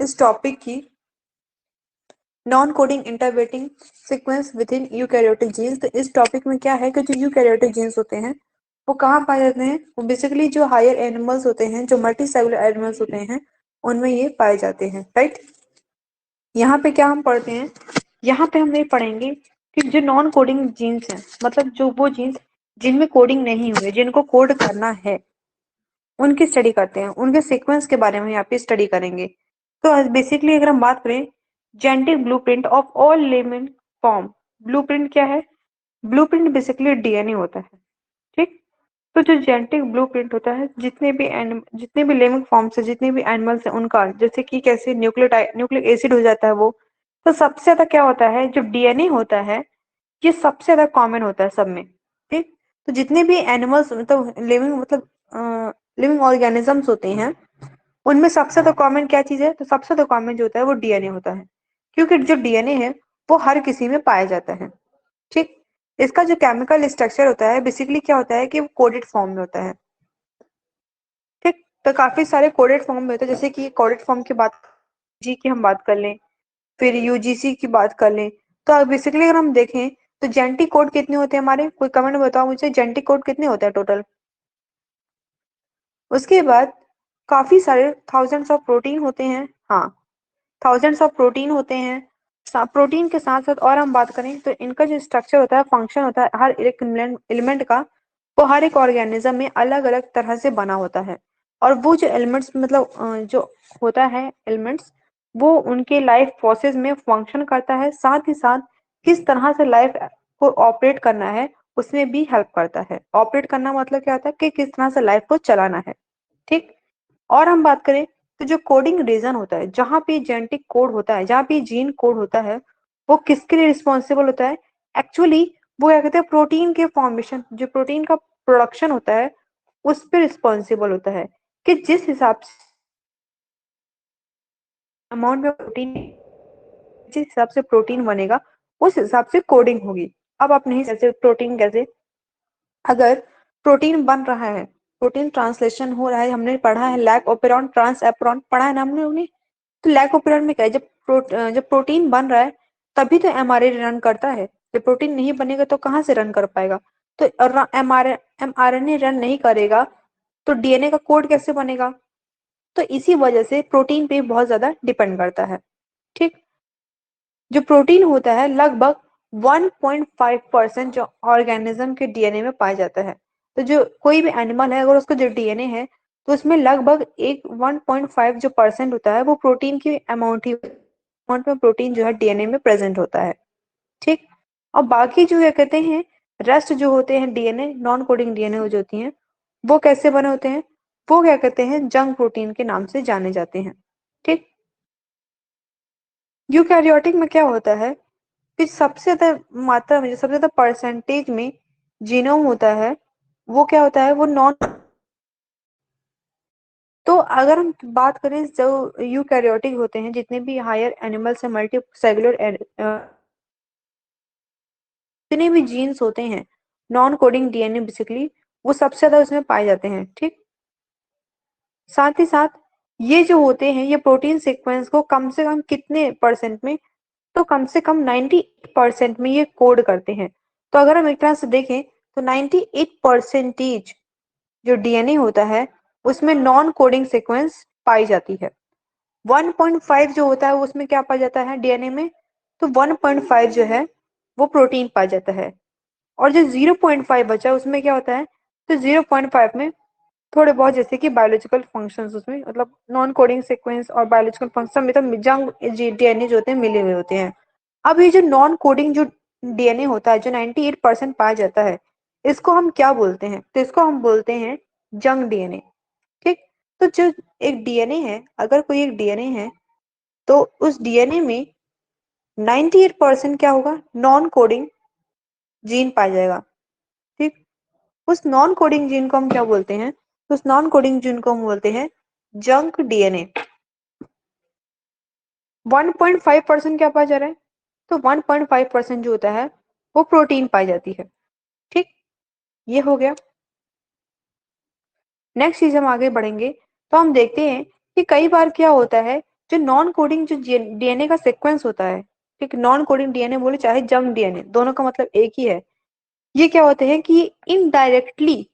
इस टॉपिक की non coding intervening sequence within eukaryotic genes. तो इस टॉपिक में क्या है कि जो यूकैरियोटिक जीन्स होते हैं वो कहाँ पाए जाते हैं? वो बेसिकली जो हायर एनिमल्स होते हैं, जो मल्टी सेलुलर एनिमल्स होते हैं, उनमें ये पाए जाते हैं, राइट। यहाँ पे क्या हम पढ़ते हैं? यहाँ पे हम ये पढ़ेंगे कि जो नॉन कोडिंग जीन्स हैं, मतलब जो वो जीन्स जिनमें कोडिंग नहीं हुई, जिनको कोड करना है, उनकी स्टडी करते हैं, उनके सीक्वेंस के बारे में यहाँ पे स्टडी करेंगे। तो बेसिकली अगर हम बात करें genetic blueprint of all living form, blueprint क्या है? ब्लूप्रिंट बेसिकली डीएनए होता है, ठीक। तो जो जेनेटिक ब्लूप्रिंट होता है, जितने भी लिविंग फॉर्म्स है, जितने भी एनिमल्स है, उनका जैसे कि कैसे न्यूक्लिक एसिड हो जाता है वो, तो सबसे ज्यादा क्या होता है, जो डीएनए होता है, ये सबसे ज्यादा कॉमन होता है सब में, ठीक। तो जितने भी एनिमल्स मतलब लिविंग ऑर्गेनिजम्स होते हैं, उनमें सबसे ज्यादा कॉमन क्या चीज है? तो सबसे ज्यादा कॉमन जो होता है वो डीएनए होता है, क्योंकि जो डीएनए है वो हर किसी में पाया जाता है, ठीक। इसका जो केमिकल स्ट्रक्चर होता है बेसिकली क्या होता है कि वो कोडेड फॉर्म में होता है, ठीक। तो काफी सारे कोडेड फॉर्म में होते हैं, जैसे कि कोडेड फॉर्म की बात जी की हम बात कर लें, फिर यूजीसी की बात कर लें, तो बेसिकली अगर हम देखें तो जेनेटिक कोड कितने होते हैं हमारे? कोई कमेंट में बताओ मुझे, जेनेटिक कोड कितने होते हैं टोटल? उसके बाद काफी सारे थाउजेंड्स ऑफ प्रोटीन होते हैं, हाँ, थाउजेंड्स ऑफ प्रोटीन होते हैं। प्रोटीन के साथ साथ और हम बात करें तो इनका जो स्ट्रक्चर होता है, फंक्शन होता है, हर एक एलिमेंट का, वो हर एक ऑर्गेनिज्म में अलग अलग तरह से बना होता है। और वो जो एलिमेंट्स मतलब जो होता है एलिमेंट्स, वो उनके लाइफ प्रोसेस में फंक्शन करता है, साथ ही साथ किस तरह से लाइफ को ऑपरेट करना है उसमें भी हेल्प करता है। ऑपरेट करना मतलब क्या होता है कि किस तरह से लाइफ को चलाना है, ठीक। और हम बात करें तो जो कोडिंग रीजन होता है, जहाँ पे जेनेटिक कोड होता है, जहाँ पे जीन कोड होता है, वो किसके लिए रिस्पॉन्सिबल होता है? एक्चुअली वो क्या कहते हैं, प्रोटीन के फॉर्मेशन, जो प्रोटीन का प्रोडक्शन होता है, उस पर रिस्पॉन्सिबल होता है कि जिस हिसाब से अमाउंट में प्रोटीन, जिस हिसाब से प्रोटीन बनेगा उस हिसाब से कोडिंग होगी। अब आप नहीं जैसे प्रोटीन कैसे, अगर प्रोटीन बन रहा है, प्रोटीन ट्रांसलेशन हो रहा है, हमने पढ़ा है लैक ओपेरॉन ट्रांस एप्रोन, पढ़ा है ना हमने उन्हें। तो लैक ओपेरॉन में क्या है, जब प्रोटीन बन रहा है तभी तो एमआरएनए रन करता है। जब प्रोटीन नहीं बनेगा तो कहाँ से रन कर पाएगा? तो एमआरएनए रन नहीं करेगा तो डीएनए का कोड कैसे बनेगा? तो इसी वजह से प्रोटीन पे बहुत ज्यादा डिपेंड करता है, ठीक। जो प्रोटीन होता है लगभग 1.5% जो ऑर्गेनिज्म के डीएनए में पाया जाता है। तो जो कोई भी एनिमल है अगर उसका जो डीएनए है तो उसमें लगभग एक 1.5 जो परसेंट होता है वो प्रोटीन की अमाउंट में प्रोटीन जो है डीएनए में प्रेजेंट होता है, ठीक। और बाकी जो क्या कहते हैं, रेस्ट जो होते हैं डीएनए, नॉन कोडिंग डीएनए जो होती हैं, वो कैसे बने होते हैं? वो क्या कहते हैं, जंक प्रोटीन के नाम से जाने जाते हैं, ठीक। यूकैरियोटिक में क्या होता है कि सबसे ज्यादा मात्रा में, सबसे ज्यादा परसेंटेज में जीनोम होता है, वो क्या होता है, वो नॉन। तो अगर हम बात करें जो यूकैरियोटिक होते हैं, जितने भी हायर एनिमल्स हैं, मल्टी सेलुलर जितने भी जीन्स होते हैं, नॉन कोडिंग डीएनए बेसिकली, वो सबसे ज्यादा उसमें पाए जाते हैं, ठीक। साथ ही साथ ये जो होते हैं, ये प्रोटीन सीक्वेंस को कम से कम कितने परसेंट में? तो कम से कम 98% में ये कोड करते हैं। तो अगर हम एक तरह से देखें तो 98% जो डीएनए होता है उसमें नॉन कोडिंग सीक्वेंस पाई जाती है। 1.5 जो होता है उसमें क्या पाया जाता है डीएनए में? तो 1.5 जो है वो प्रोटीन पाया जाता है। और जो 0.5 बचा है उसमें क्या होता है? तो 0.5 में थोड़े बहुत जैसे कि बायोलॉजिकल फंक्शंस, उसमें मतलब नॉन कोडिंग सीक्वेंस और बायोलॉजिकल फंक्शन में तो जंग डीएनए जो होते हैं मिले हुए होते हैं। अब ये जो नॉन कोडिंग जो डीएनए होता है, जो 98% पाया जाता है, इसको हम क्या बोलते हैं? तो इसको हम बोलते हैं जंग डीएनए, ठीक। तो जो एक डीएनए है, अगर कोई एक डीएनए है तो उस डीएनए में 98% क्या होगा? नॉन कोडिंग जीन पाया जाएगा, ठीक। उस नॉन कोडिंग जीन को हम क्या बोलते हैं? तो उस नॉन कोडिंग जीन को हम बोलते हैं जंक डीएनए। 1.5% क्या पाया जा रहा है? तो 1.5% जो होता है वो प्रोटीन पाई जाती है, ठीक। ये हो गया। नेक्स्ट चीज हम आगे बढ़ेंगे तो हम देखते हैं कि कई बार क्या होता है जो नॉन कोडिंग जो डीएनए का सीक्वेंस होता है, ठीक, नॉन कोडिंग डीएनए बोले चाहे जंक डीएनए, दोनों का मतलब एक ही है। ये क्या होते हैं कि इनडायरेक्टली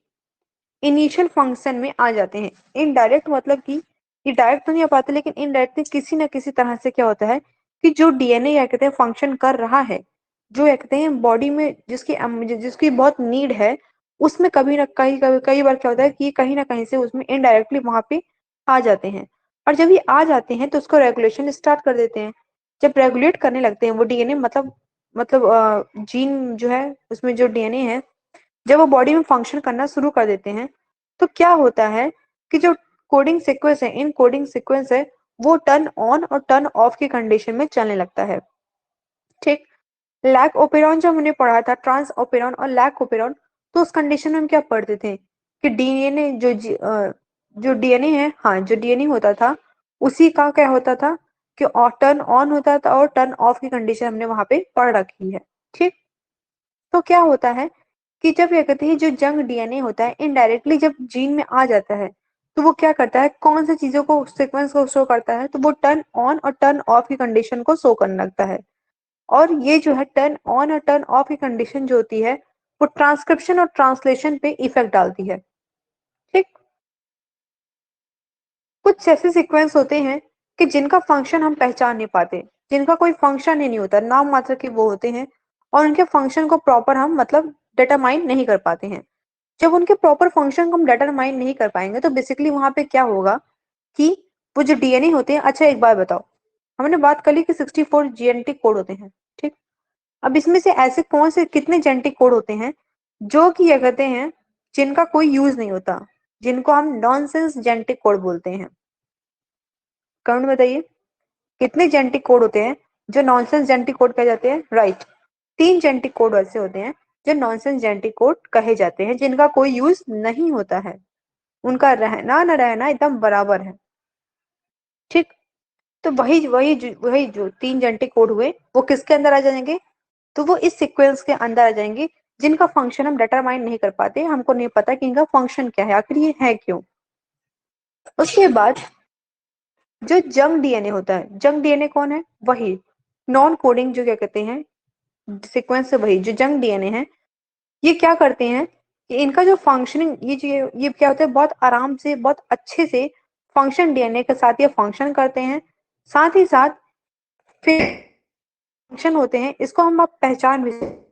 इनिशियल फंक्शन में आ जाते हैं। इनडायरेक्ट मतलब कि ये डायरेक्ट तो नहीं आ पाते, लेकिन इनडायरेक्टली किसी ना किसी तरह से क्या होता है कि जो डीएनए या कहते हैं फंक्शन कर रहा है, जो या कहते हैं बॉडी में जिसकी बहुत नीड है, उसमें कभी ना कई बार क्या होता है कि कहीं ना कहीं से उसमें इनडायरेक्टली वहां पे आ जाते हैं। और जब ये आ जाते हैं तो उसको रेगुलेशन स्टार्ट कर देते हैं। जब रेगुलेट करने लगते हैं वो डीएनए, मतलब जीन जो है उसमें जो डीएनए है, जब वो बॉडी में फंक्शन करना शुरू कर देते हैं, तो क्या होता है कि जो कोडिंग सीक्वेंस है, इन कोडिंग सीक्वेंस है, वो टर्न ऑन और टर्न ऑफ की कंडीशन में चलने लगता है। ठीक, लैक ओपेरॉन जब हमने पढ़ा था, ट्रांस ओपेरॉन और लैक ओपेरॉन, तो उस कंडीशन में हम क्या पढ़ते थे कि डीएनए जो डीएनए है, हाँ, जो डीएनए होता था उसी का क्या होता था कि टर्न ऑन होता था और टर्न ऑफ की कंडीशन हमने वहां पे पढ़ रखी है। ठीक, तो क्या होता है कि जब ये कहते हैं जो जंग डीएनए होता है इनडायरेक्टली जब जीन में आ जाता है, तो वो क्या करता है, कौन सी चीजों को सीक्वेंस को शो करता है, तो वो टर्न ऑन और टर्न ऑफ की कंडीशन को शो करने लगता है। और ये जो है टर्न ऑन और टर्न ऑफ की कंडीशन जो होती है, वो ट्रांसक्रिप्शन और ट्रांसलेशन पे इफेक्ट डालती है। ठीक, कुछ ऐसे सीक्वेंस होते हैं कि जिनका फंक्शन हम पहचान नहीं पाते, जिनका कोई फंक्शन ही नहीं होता, नाम मात्र के वो होते हैं, और उनके फंक्शन को प्रॉपर हम मतलब डिटरमाइन नहीं कर पाते हैं। जब उनके प्रॉपर फंक्शन को हम डिटरमाइन नहीं कर पाएंगे तो बेसिकली वहां पे क्या होगा कि वो जो डीएनए होते हैं, अच्छा एक बार बताओ, हमने बात कर ली कि 64 जेनेटिक कोड होते हैं। ठीक, अब इसमें से ऐसे कौन से कितने जेनेटिक कोड होते हैं जो कि ये कहते हैं जिनका कोई यूज नहीं होता, जिनको हम नॉनसेंस जेनेटिक कोड बोलते हैं। कमेंट में बताइए कितने जेनेटिक कोड होते हैं जो नॉनसेंस जेनेटिक कोड कहे जाते हैं। राइट, 3 जेनेटिक कोड ऐसे होते हैं जो नॉनसेंस जेनेटिक कोड कहे जाते हैं, जिनका कोई यूज नहीं होता है, उनका रहना न रहना एकदम बराबर है। ठीक, तो वही जो 3 जेनेटिक कोड हुए वो किसके अंदर आ जाएंगे, तो वो इस सीक्वेंस के अंदर आ जाएंगे जिनका फंक्शन हम डिटरमाइन नहीं कर पाते, हमको नहीं पता कि इनका फंक्शन क्या है, आखिर ये है क्यों। उसके बाद जो जंक डीएनए होता है, जंक डीएनए कौन है, वही नॉन कोडिंग जो क्या कहते हैं सीक्वेंस से, वही जो जंक डीएनए है, ये क्या करते हैं कि इनका जो फंक्शनिंग, ये क्या होता है, बहुत आराम से बहुत अच्छे से फंक्शन डीएनए के साथ ये फंक्शन करते हैं। साथ ही साथ फिर फंक्शन होते हैं, इसको हम आप पहचान भी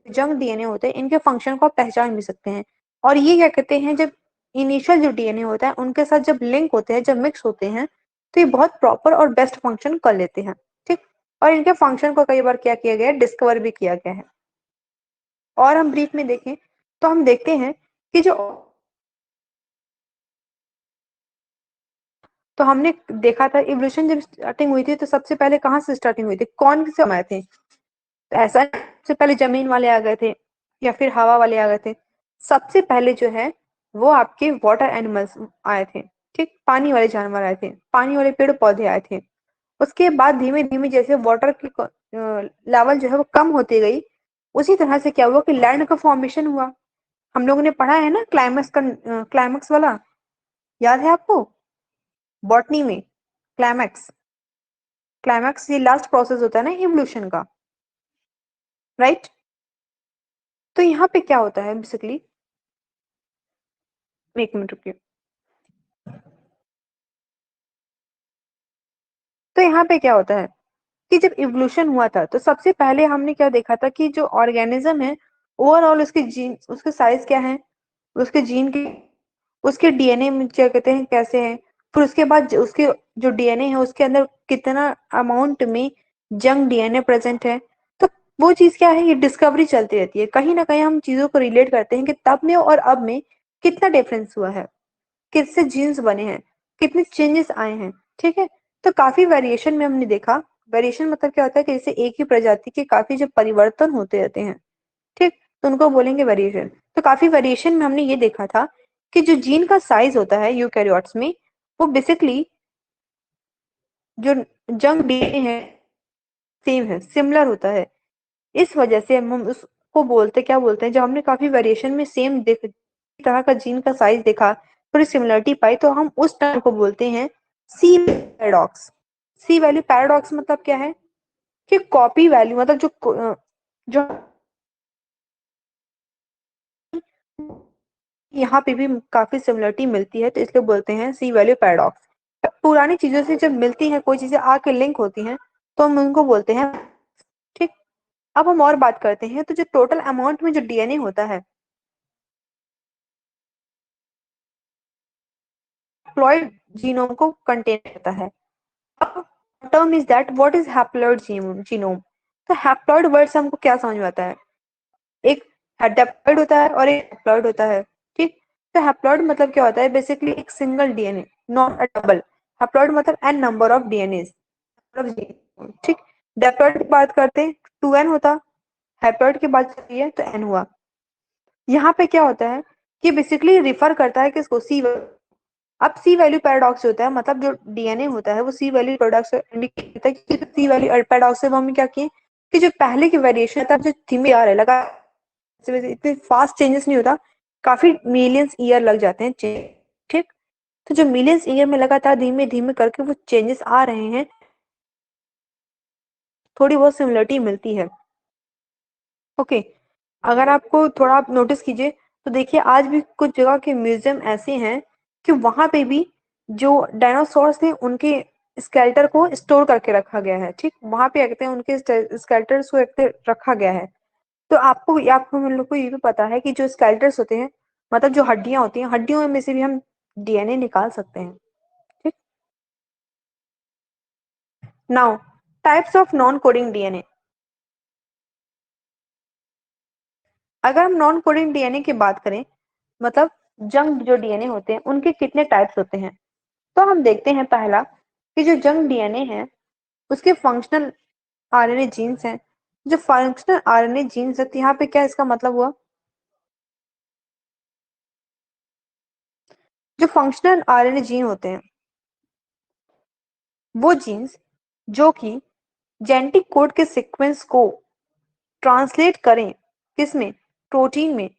जंक डीएनए होते हैं, इनके फंक्शन को आप पहचान भी सकते हैं। और ये क्या कहते हैं, जब इनिशियल जो डीएनए होता है उनके साथ जब लिंक होते हैं, जब मिक्स होते हैं, तो ये बहुत प्रॉपर और बेस्ट फंक्शन कर लेते हैं। ठीक, और इनके फंक्शन को कई बार क्या किया गया है, डिस्कवर भी किया गया है। और हम ब्रीफ में देखें तो हम देखते हैं कि जो, तो हमने देखा था इवोल्यूशन जब स्टार्टिंग हुई थी तो सबसे पहले कहाँ से स्टार्टिंग हुई थी, कौन से आए थे, तो ऐसा सबसे पहले जमीन वाले आ गए थे या फिर हवा वाले आ गए थे। सबसे पहले जो है वो आपके वाटर एनिमल्स आए थे। ठीक, पानी वाले जानवर आए थे, पानी वाले पेड़ पौधे आए थे। उसके बाद धीमे धीमे जैसे वाटर की लेवल जो है वो कम होती गई, उसी तरह से क्या हुआ कि लैंड का फॉर्मेशन हुआ। हम लोगों ने पढ़ा है ना क्लाइमेक्स वाला, याद है आपको, बॉटनी में क्लाइमैक्स, क्लाइमैक्स ये लास्ट प्रोसेस होता है ना इवोल्यूशन का, राइट। तो यहाँ पे क्या होता है बेसिकली, एक मिनट रुकिए, तो यहाँ पे क्या होता है कि जब इवोल्यूशन हुआ था तो सबसे पहले हमने क्या देखा था कि जो ऑर्गेनिज्म है ओवरऑल उसके जीन, उसके साइज क्या है, उसके जीन के, उसके डीएनए में क्या कहते हैं कैसे है, फिर उसके बाद उसके जो डीएनए है उसके अंदर कितना अमाउंट में जंक डीएनए प्रेजेंट है। तो वो चीज क्या है, ये डिस्कवरी चलती रहती है, कहीं ना कहीं हम चीजों को रिलेट करते हैं कि तब में और अब में कितना डिफरेंस हुआ है, किससे जीन्स बने हैं, कितने चेंजेस आए हैं। ठीक है, तो काफी वेरिएशन में हमने देखा, वेरिएशन मतलब क्या होता है कि जैसे एक ही प्रजाति के काफी जब परिवर्तन होते रहते हैं, ठीक, तो उनको बोलेंगे वेरिएशन। तो काफी वेरिएशन में हमने ये देखा था कि जो जीन का साइज होता है यूकैरियोट्स में, वो बेसिकली जो जंक डीएनए है सेम है, सिमिलर होता है। इस वजह से हम उसको बोलते क्या बोलते हैं, जब हमने काफी वेरिएशन में सेम देख तरह का जीन का साइज देखा, थोड़ी सिमिलरिटी पाई, तो हम उस टर्म को बोलते हैं सी पैराडॉक्स। सी वैल्यू पैराडॉक्स मतलब क्या है कि कॉपी वैल्यू मतलब जो यहाँ पे भी काफी सिमिलरिटी मिलती है, तो इसलिए बोलते हैं सी वैल्यू पैराडॉक्स। पुरानी चीजों से जब मिलती हैं कोई चीजें आके लिंक होती हैं तो हम उनको बोलते हैं। ठीक। अब हम और बात करते हैं, तो जो टोटल अमाउंट में जो डीएनए होता है हैप्लॉइड जीनोम को कंटेन करता है। अब term is that what is haploid genome. तो हैप्लॉइड वर्ड से हमको क्या समझ में आता है, एक हैप्लॉइड होता है और एक हैप्लॉइड होता है। ठीक। तो हैप्लॉइड मतलब क्या होता है, बेसिकली एक single DNA, not a double. Haploid मतलब एन नंबर ऑफ डीएनए। ठीक। डिप्लॉइड की बात करते हैं 2n होता, हैप्लॉइड की बात करिए तो n हुआ। यहाँ पे क्या होता है कि बेसिकली रिफर करता है किसको, सी। अब सी वैल्यू पैराडॉक्स होता है, मतलब जो डीएनए होता है वो सी वैल्यू पैराडॉक्स इंडिकेट करता है कि सी वैल्यू पैराडॉक्स से हमने क्या किए कि जो पहले की वेरिएशन था जो धीमे आ रहा है, लगा इतने फास्ट चेंजेस नहीं होता, काफी मिलियंस ईयर लग जाते हैं ठीक। तो जो मिलियंस ईयर में लगातार धीमे धीमे करके वो चेंजेस आ रहे हैं, थोड़ी बहुत सिमिलरिटी मिलती है। ओके। अगर आपको थोड़ा आप नोटिस कीजिए तो देखिए आज भी कुछ जगह के म्यूजियम ऐसे हैं कि वहां पे भी जो डायनासोर्स थे उनके स्केल्टर को स्टोर करके रखा गया है। ठीक। वहां पे कहते हैं उनके स्केल्टर्स को रखा गया है। तो आपको हम लोग को ये भी पता है कि जो स्केल्टर्स होते हैं, मतलब जो हड्डियां होती हैं, हड्डियों में से भी हम डीएनए निकाल सकते हैं। ठीक। Now types of non coding DNA. अगर हम नॉन कोडिंग डीएनए की बात करें, मतलब जंक जो डीएनए होते हैं उनके कितने टाइप्स होते हैं, तो हम देखते हैं पहला कि जो जंक डीएनए है उसके फंक्शनल आरएनए जीन्स हैं। जो फंक्शनल आरएनए जीन्स है, तो यहाँ पे क्या इसका मतलब हुआ, जो फंक्शनल आरएनए जीन होते हैं वो जीन्स जो कि जेनेटिक कोड के सीक्वेंस को ट्रांसलेट करें किसमें, प्रोटीन में,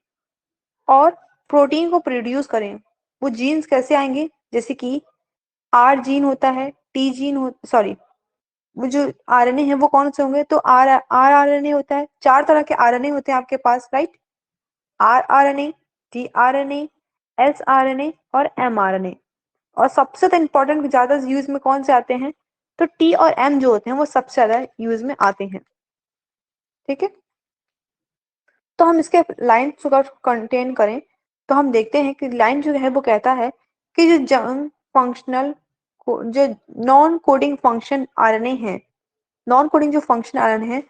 और प्रोटीन को प्रोड्यूस करें। वो जीन्स कैसे आएंगे, जैसे कि आर जीन होता है, टी जीन हो, सॉरी, वो जो आरएनए है वो कौन से होंगे, तो आर आर आरएनए होता है। चार तरह के आरएनए होते हैं आपके पास, right. R RNA, t RNA, s RNA और एम आरएनए। और सबसे तो इम्पोर्टेंट ज्यादा यूज में कौन से आते हैं, तो टी और एम जो होते हैं वो सबसे ज्यादा यूज में आते हैं। ठीक है। तो हम इसके लाइन अगर कंटेन करें तो हम देखते हैं कि लाइन जो है वो कहता है कि जो जंक फंक्शनल जो नॉन कोडिंग फंक्शन आरएनए है, नॉन कोडिंग जो फंक्शन आरएनए है,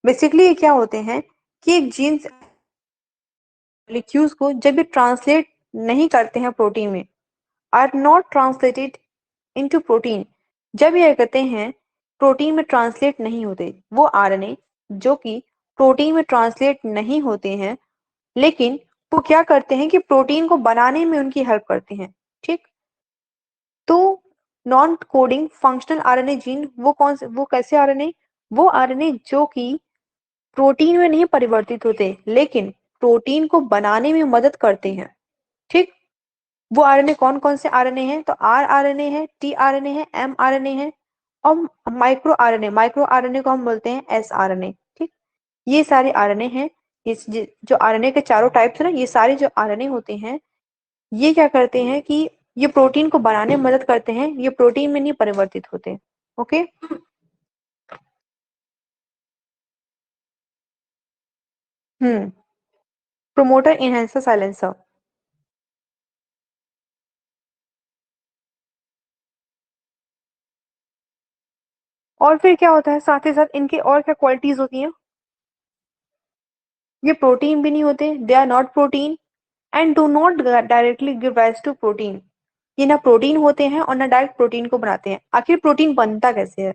बेसिकली ये क्या होते हैं कि एक जीन्स मॉलिक्यूल्स को जब ये ट्रांसलेट नहीं करते हैं प्रोटीन में, are not translated into protein, जब ये कहते हैं प्रोटीन में ट्रांसलेट नहीं होते वो आरएनए जो कि प्रोटीन में ट्रांसलेट नहीं होते हैं, लेकिन वो क्या करते हैं कि प्रोटीन को बनाने में उनकी हेल्प करते हैं। ठीक। तो non coding functional RNA gene वो कौन से, वो कैसे आरएनए, वो आरएनए जो कि प्रोटीन में नहीं परिवर्तित होते लेकिन प्रोटीन को बनाने में मदद करते हैं। ठीक। वो आरएनए कौन कौन से आरएनए हैं, तो आर आरएनए है, टी आरएनए है, एम आरएनए है, और माइक्रो आरएनए को हम बोलते हैं एस आरएनए। ठीक। ये सारे आरएनए हैं। जो आरएनए के चारों टाइप्स है ना, ये सारे जो आरएनए होते हैं ये क्या करते हैं कि ये प्रोटीन को बनाने में मदद करते हैं, ये प्रोटीन में नहीं परिवर्तित होते। Okay. Hmm. Promoter, enhancer, silencer. और फिर क्या होता है, साथ ही साथ इनके और क्या क्वालिटीज होती हैं, ये प्रोटीन भी नहीं होते, they are not protein and do not directly give rise to protein. ये ना प्रोटीन होते हैं और ना डायरेक्ट प्रोटीन को बनाते हैं। आखिर प्रोटीन बनता कैसे है,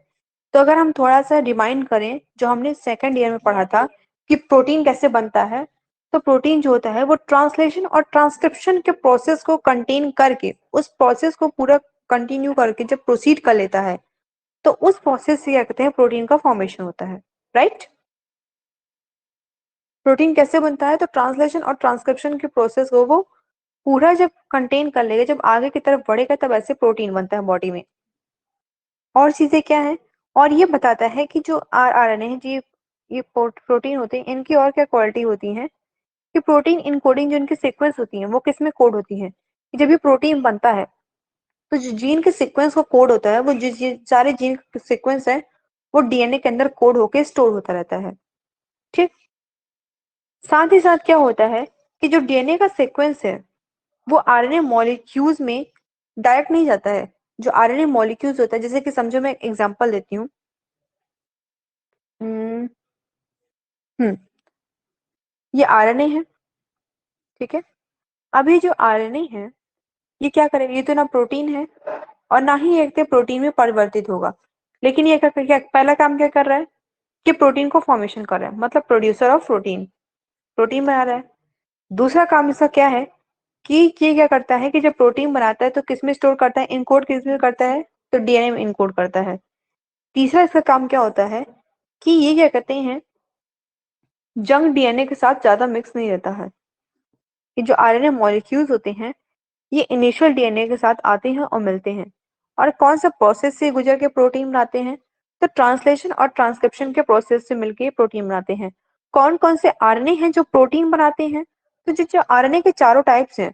तो अगर हम थोड़ा सा रिमाइंड करें जो हमने सेकेंड ईयर में पढ़ा था कि प्रोटीन कैसे बनता है, तो प्रोटीन जो होता है वो ट्रांसलेशन और ट्रांसक्रिप्शन के प्रोसेस को कंटेन करके, उस प्रोसेस को पूरा कंटिन्यू करके जब प्रोसीड कर लेता है, तो उस प्रोसेस से क्या कहते हैं, प्रोटीन का फॉर्मेशन होता है। राइट। प्रोटीन कैसे बनता है, तो ट्रांसलेशन और ट्रांसक्रिप्शन के प्रोसेस को वो पूरा जब कंटेन कर लेगा, जब आगे की तरफ बढ़ेगा, तब ऐसे प्रोटीन बनता है बॉडी में। और चीजें क्या है, और ये बताता है कि जो आरएनए है जी, ये प्रोटीन होते हैं, इनकी और क्या क्वालिटी होती है कि प्रोटीन इनकोडिंग जो इनकी सीक्वेंस होती है वो किस में कोड होती है। कि जब ये प्रोटीन बनता है तो जो जीन के सीक्वेंस को कोड होता है वो सारे जीन सीक्वेंस है वो डीएनए के अंदर कोड होके स्टोर होता रहता है। ठीक। साथ ही साथ क्या होता है कि जो डीएनए का सीक्वेंस है वो आरएनए मॉलिक्यूल्स में डायरेक्ट नहीं जाता है। जो आरएनए मॉलिक्यूल्स होता है, जैसे कि समझो मैं एग्जांपल देती हूँ। हम्म हम्म, ये आरएनए है, ठीक है। अभी जो आरएनए है ये क्या करेगा, ये तो ना प्रोटीन है और ना ही एक प्रोटीन में परिवर्तित होगा, लेकिन ये क्या पहला काम क्या कर रहा है कि प्रोटीन को फॉर्मेशन कर रहा है, मतलब प्रोड्यूसर ऑफ प्रोटीन, प्रोटीन बना रहा है। दूसरा काम इसका क्या है कि ये क्या करता है कि जब प्रोटीन बनाता है तो किसमें स्टोर करता है, इनकोड किसमें करता है, तो डीएनए में इनकोड करता है। तीसरा इसका काम क्या होता है कि ये क्या कहते हैं, जंग डीएनए के साथ ज्यादा मिक्स नहीं रहता है। ये जो आरएनए मॉलिक्यूल्स होते हैं ये इनिशियल डीएनए के साथ आते हैं और मिलते हैं, और कौन सा प्रोसेस से गुजर के प्रोटीन बनाते हैं, तो ट्रांसलेशन और ट्रांसक्रिप्शन के प्रोसेस से मिलकर प्रोटीन बनाते हैं। कौन कौन से आरएनए हैं जो प्रोटीन बनाते हैं, तो जो आरएनए के चारों टाइप्स हैं,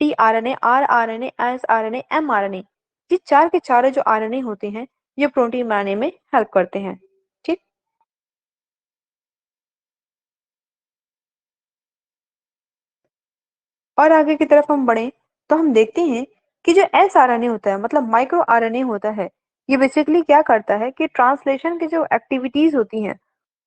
t RNA, r RNA, s RNA, m RNA, ये चार के चारों जो आरएनए होते हैं ये प्रोटीन बनाने में हेल्प करते हैं। ठीक। और आगे की तरफ हम बढ़े तो हम देखते हैं कि जो एस आरएनए होता है, मतलब माइक्रो आरएनए होता है, ये बेसिकली क्या करता है कि ट्रांसलेशन की जो एक्टिविटीज होती हैं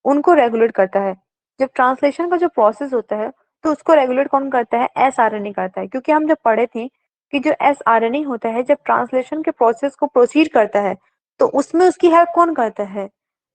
उनको रेगुलेट करता है। जब ट्रांसलेशन का जो प्रोसेस होता है तो उसको रेगुलेट कौन करता है, एस आरएनए करता है। क्योंकि हम जब पढ़े थे कि जो एस आरएनए होता है जब ट्रांसलेशन के प्रोसेस को प्रोसीड करता है तो उसमें उसकी हेल्प कौन करता है,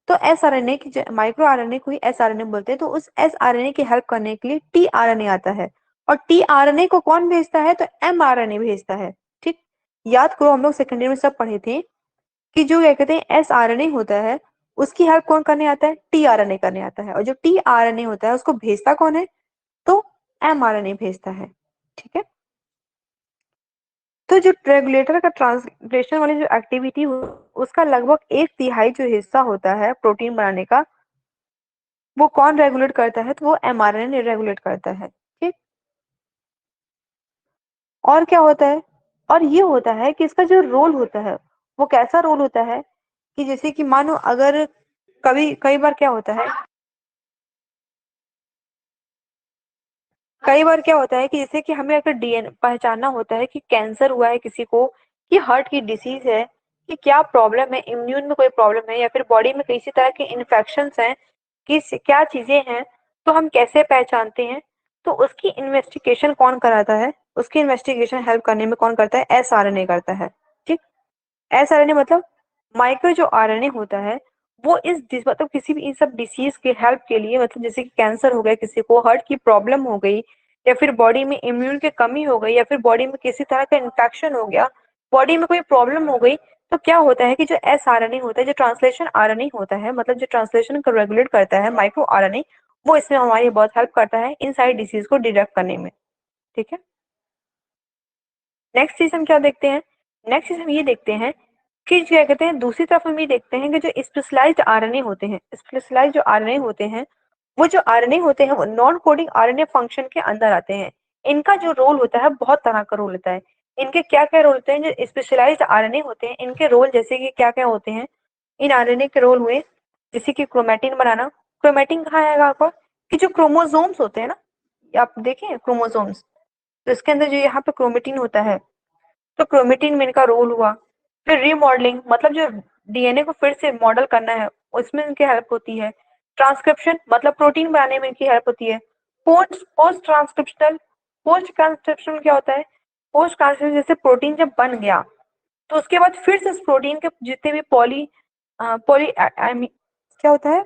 तो एस आरएनए की माइक्रो आरएनए को ही एस आरएनए बोलते हैं, तो उस एस आरएनए की हेल्प करने के लिए टी आरएनए आता है। और टी आरएनए को कौन भेजता है, तो एम आरएनए भेजता है। ठीक। याद करो हम लोग सेकेंडरी में सब पढ़े थे कि जो क्या कहते हैं एस आरएनए होता है उसकी हेल्प कौन करने आता है, टी आरएनए करने आता है, और जो टी आरएनए होता है उसको भेजता कौन है, तो एम आरएनए भेजता है। ठीक है। तो जो रेगुलेटर का ट्रांसलेशन वाली जो एक्टिविटी हो उसका लगभग एक तिहाई जो हिस्सा होता है प्रोटीन बनाने का वो कौन रेगुलेट करता है, तो वो एमआरएनए रेगुलेट करता है। ठीक। और क्या होता है, और ये होता है कि इसका जो रोल होता है वो कैसा रोल होता है कि जैसे कि मानो अगर कभी कई बार क्या होता है, कई बार क्या होता है कि जैसे कि हमें अगर डीएन पहचानना होता है कि कैंसर हुआ है किसी को, कि हार्ट की डिसीज है, कि क्या प्रॉब्लम है, इम्यून में कोई प्रॉब्लम है या फिर बॉडी में किसी तरह के इन्फेक्शंस हैं, किस क्या चीजें हैं, तो हम कैसे पहचानते हैं, तो उसकी इन्वेस्टिगेशन कौन कराता है, उसकी इन्वेस्टिगेशन हेल्प करने में कौन करता है, एसआरएनए करता है। ठीक। एसआरएनए मतलब माइक्रो जो आरएनए होता है वो मतलब किसी भी इन सब डिसीज के हेल्प के लिए, मतलब जैसे कि कैंसर हो गया, किसी को हार्ट की प्रॉब्लम हो गई, या फिर बॉडी में इम्यून की कमी हो गई, या फिर बॉडी में किसी तरह का इन्फेक्शन हो गया, बॉडी में कोई प्रॉब्लम हो गई, तो क्या होता है कि जो एस आरएनए होता है, जो ट्रांसलेशन आरएनए होता है, मतलब जो ट्रांसलेशन को रेगुलेट करता है माइक्रो आरएनए, वो इसमें हमारी बहुत हेल्प करता है इन सारी डिसीज को डिटेक्ट करने में। ठीक है। नेक्स्ट चीज हम क्या देखते हैं, नेक्स्ट चीज हम ये देखते हैं कि क्या कहते हैं, दूसरी तरफ हम ये देखते हैं कि जो स्पेशलाइज्ड आरएनए होते हैं, स्पेशलाइज्ड जो आरएनए होते हैं, वो जो आरएनए होते हैं वो नॉन कोडिंग आरएनए फंक्शन के अंदर आते हैं। इनका जो रोल होता है बहुत तरह का रोल होता है। इनके क्या क्या रोल होते हैं, जो स्पेशलाइज्ड आरएनए होते हैं इनके रोल जैसे कि क्या क्या होते हैं, इन आरएनए के रोल हुए जैसे कि क्रोमेटिन बनाना। क्रोमेटिन कहाँ आएगा आपको, कि जो क्रोमोसोम्स होते हैं ना, ये आप देखें क्रोमोसोम्स, तो इसके अंदर जो यहाँ पे क्रोमेटिन होता है, तो क्रोमेटिन में इनका रोल हुआ। फिर रीमॉडलिंग, मतलब जो डीएनए को फिर से मॉडल करना है उसमें इनकी हेल्प होती है। ट्रांसक्रिप्शन मतलब प्रोटीन बनाने में इनकी हेल्प होती है। Post post transcriptional, post transcription क्या होता है, पोस्ट ट्रांसक्रिप्शन जैसे प्रोटीन जब बन गया तो उसके बाद फिर से इस प्रोटीन के जितने भी पॉली क्या होता है,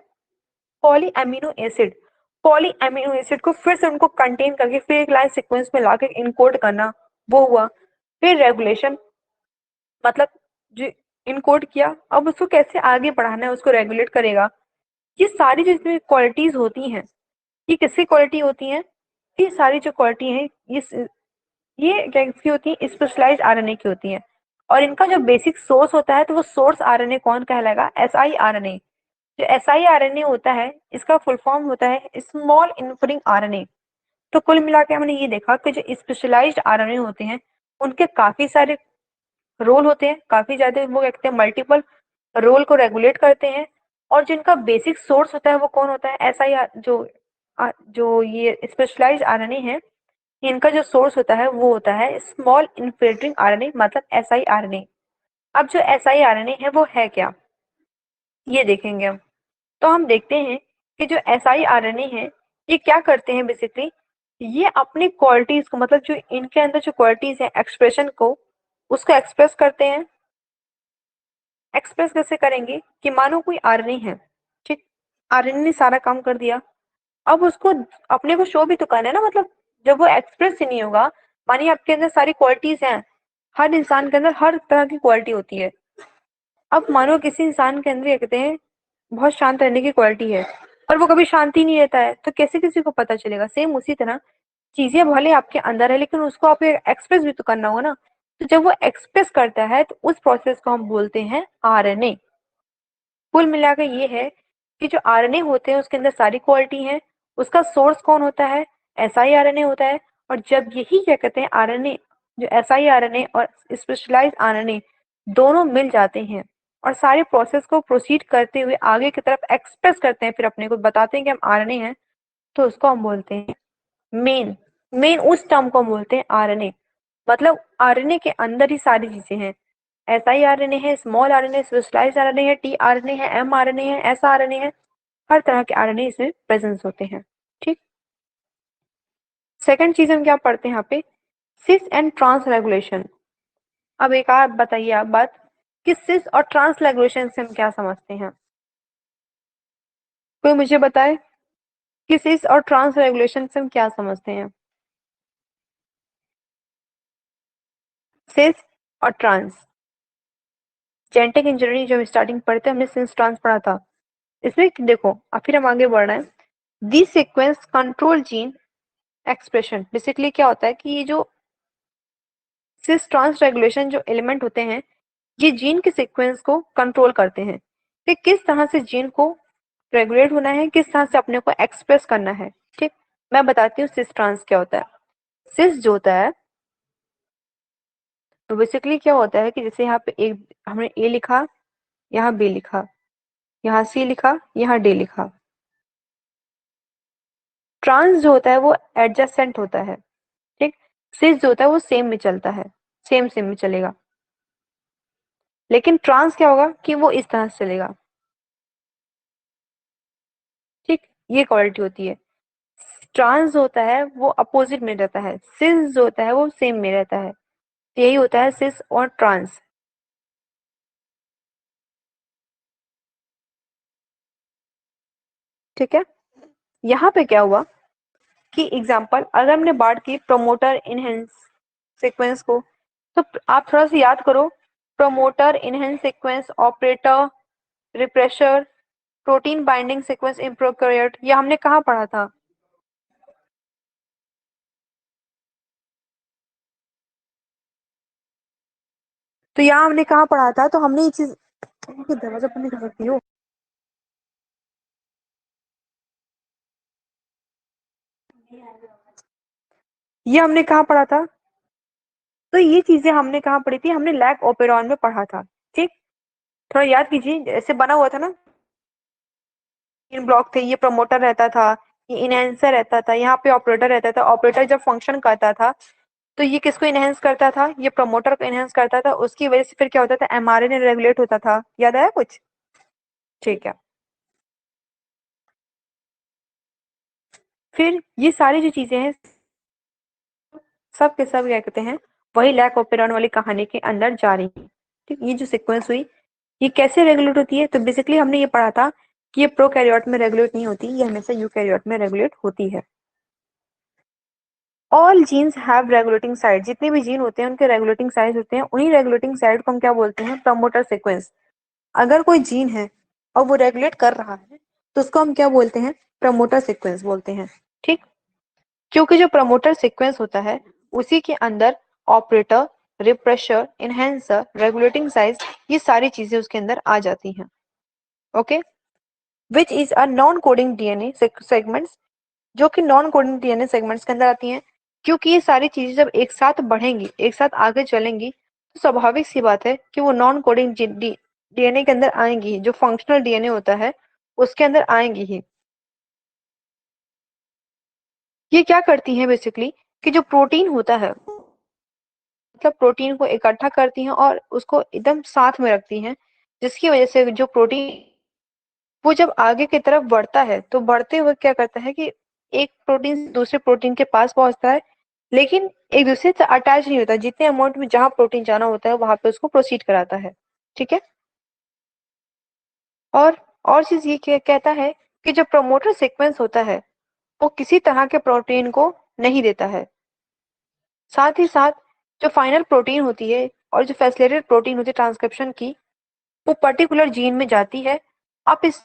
poly amino acid, poly amino acid को फिर से उनको कंटेन करके फिर एक लाइन सीक्वेंस में लाके इनकोड करना, वो हुआ। फिर रेगुलेशन, मतलब जो इनकोड किया अब उसको कैसे आगे बढ़ाना है उसको रेगुलेट करेगा। ये सारी जो इसमें क्वालिटीज होती हैं ये किसकी क्वालिटी होती हैं, ये सारी जो क्वालिटी है ये क्या किसकी होती है, स्पेशलाइज्ड आरएनए की होती है। और इनका जो बेसिक सोर्स होता है तो वो सोर्स आरएनए कौन कहलाएगा? SI RNA. जो एसआई आरएनए होता है इसका फुल फॉर्म होता है स्मॉल इनकोडिंग आरएनए। तो कुल मिला के हमने ये देखा कि जो स्पेशलाइज्ड आरएनए होते हैं उनके काफी सारे रोल होते हैं, काफी ज्यादा वो कहते हैं मल्टीपल रोल को रेगुलेट करते हैं। और जिनका बेसिक सोर्स होता है वो कौन होता है? एसआई जो ये स्पेशलाइज्ड आरएनए है इनका जो सोर्स होता है वो होता है स्मॉल इनफिल्ट्रिंग आरएनए मतलब एसआई आरएनए। अब जो एसआई आरएनए है वो है क्या, ये देखेंगे हम। तो हम देखते हैं कि जो एसआई आरएनए है ये क्या करते हैं बेसिकली, ये अपनी क्वालिटीज को मतलब जो इनके अंदर जो क्वालिटीज है एक्सप्रेशन को उसको एक्सप्रेस करते हैं। एक्सप्रेस कैसे करेंगे कि मानो कोई आरएनए है, ठीक, आरएनए ने सारा काम कर दिया, अब उसको अपने को शो भी तो करना है ना, मतलब जब वो एक्सप्रेस ही नहीं होगा, मानिए आपके अंदर सारी क्वालिटीज हैं, हर इंसान के अंदर हर तरह की क्वालिटी होती है। अब मानो किसी इंसान के अंदर क्या कहते हैं बहुत शांत रहने की क्वालिटी है और वो कभी शांति नहीं रहता है, तो कैसे किसी को पता चलेगा? सेम उसी तरह चीजें भले आपके अंदर है लेकिन उसको आप एक्सप्रेस भी तो करना होगा ना। तो जब वो एक्सप्रेस करता है तो उस प्रोसेस को हम बोलते हैं आरएनए। कुल मिलाकर ये है कि जो आरएनए होते हैं उसके अंदर सारी क्वालिटी है, उसका सोर्स कौन होता है? एसआई आरएनए होता है। और जब यही क्या कहते हैं आरएनए, जो एसआई आरएनए और स्पेशलाइज्ड आरएनए दोनों मिल जाते हैं और सारे प्रोसेस को प्रोसीड करते हुए आगे की तरफ एक्सप्रेस करते हैं, फिर अपने को बताते हैं कि हम आरएनए हैं, तो उसको हम बोलते हैं मेन। मेन उस टर्म को हम बोलते हैं आरएनए। मतलब आरएनए के अंदर ही सारी चीजें हैं। एसआई आरएनए है, स्मॉल आरएनए, स्पेशलाइज्ड आरएनए है, टी आरएनए है, एम आरएनए है, एस आरएनए है, हर तरह के आरएनए इसमें प्रेजेंस होते हैं। ठीक। सेकंड चीज हम क्या पढ़ते हैं यहाँ पे, सिस एंड ट्रांस रेगुलेशन। अब एक आप बताइए आप बात कि सिस और ट्रांस रेगुलेशन से हम क्या समझते हैं? कोई मुझे बताए कि सिस और ट्रांस रेगुलेशन से हम क्या समझते हैं? सिस और ट्रांस, जेनेटिक इंजीनियरिंग जो हम स्टार्टिंग पढ़ते हैं हमने सिस ट्रांस पढ़ा था। इसमें देखो अब फिर हम आगे बढ़ रहे हैं। This sequence control gene expression. Basically क्या होता है कि ये जो सिस ट्रांस रेगुलेशन जो एलिमेंट होते हैं ये जीन के सीक्वेंस को कंट्रोल करते हैं कि किस तरह से जीन को रेगुलेट होना है, किस तरह से अपने को एक्सप्रेस करना है। ठीक, मैं बताती हूँ सिस ट्रांस क्या होता है। सिस जो होता है तो बेसिकली क्या होता है कि जैसे यहाँ पे एक हमने ए लिखा, यहाँ बी लिखा, यहाँ सी लिखा, यहाँ डी लिखा। ट्रांस जो होता है वो एडजेसेंट होता है। ठीक, सिस जो होता है वो सेम में चलता है, सेम सेम में चलेगा। लेकिन ट्रांस क्या होगा कि वो इस तरह से चलेगा। ठीक, ये क्वालिटी होती है। ट्रांस होता है वो अपोजिट में रहता है, सिस जो होता है वो सेम में रहता है। तो यही होता है सिस और ट्रांस। ठीक है, यहाँ पे क्या हुआ कि एग्जाम्पल अगर हमने बात की प्रमोटर इनहेंस सीक्वेंस को, तो आप थोड़ा सा याद करो। Promoter enhance sequence, operator, refresher, protein binding sequence in prokaryote, ये हमने कहाँ पढ़ा था? तो यहाँ हमने कहाँ पढ़ा था? तो हमने ये चीज दरवाजा बंद नहीं कर सकती हो। ये हमने कहाँ पढ़ा था? तो ये चीजें हमने कहाँ पढ़ी थी? हमने लैक ओपेरॉन में पढ़ा था। ठीक, थोड़ा याद कीजिए, ऐसे बना हुआ था ना, तीन ब्लॉक थे, ये प्रमोटर रहता था, ये इनहेंसर रहता था, यहाँ पे ऑपरेटर रहता था। ऑपरेटर जब फंक्शन करता था तो ये किसको इनहेंस करता था? ये प्रमोटर को इनहेंस करता था। उसकी वजह से फिर क्या होता था? एमआरएनए रेगुलेट होता था। याद आया कुछ? ठीक है, फिर ये सारी जो चीजें हैं सब के सब क्या कहते हैं वही लैक ओपेरॉन वाली कहानी के अंदर जा रही है। ठीक, ये जो सीक्वेंस हुई ये कैसे रेगुलेट होती है? तो बेसिकली हमने ये पढ़ा था कि ये प्रोकैरियोट में रेगुलेट नहीं होती, ये हमेशा यूकैरियोट में रेगुलेट होती है। All genes have regulating site. जितने भी जीन होते हैं उनके रेगुलेटिंग साइट होते हैं, उन्हीं रेगुलेटिंग साइट को हम क्या बोलते हैं? Promoter sequence. अगर कोई जीन है और वो रेगुलेट कर रहा है तो उसको हम क्या बोलते हैं? प्रमोटर सीक्वेंस बोलते हैं। ठीक, क्योंकि जो प्रमोटर सीक्वेंस होता है उसी के अंदर operator refresher, enhancer, regulating size, ये सारी चीजें उसके अंदर आ जाती हैं। Okay, which is a non coding DNA segments, जो कि नॉन कोडिंग डीएनए सेगमेंट्स के अंदर आती हैं। क्योंकि ये सारी चीजें जब एक साथ बढ़ेंगी, एक साथ आगे चलेंगी, तो स्वाभाविक सी बात है कि वो नॉन कोडिंग डीएनए के अंदर आएंगी, जो फंक्शनल डीएनए होता है उसके अंदर आएंगी ही। ये क्या करती हैं बेसिकली, कि जो प्रोटीन होता है, मतलब प्रोटीन को इकट्ठा करती हैं और उसको एकदम साथ में रखती हैं, जिसकी वजह से जो प्रोटीन वो जब आगे की तरफ बढ़ता है तो बढ़ते हुए क्या करता है कि एक प्रोटीन से दूसरे प्रोटीन के पास पहुंचता है, लेकिन एक दूसरे से अटैच नहीं होता। जितने अमाउंट में जहां प्रोटीन जाना होता है वहां पे उसको प्रोसीड कराता है। ठीक है। और चीज ये कहता है कि जो प्रमोटर सीक्वेंस होता है वो किसी तरह के प्रोटीन को नहीं देता है। साथ ही साथ जो फाइनल प्रोटीन होती है और जो फैसिलिटेटेड प्रोटीन होती है ट्रांसक्रिप्शन की, वो पर्टिकुलर जीन में जाती है। आप इस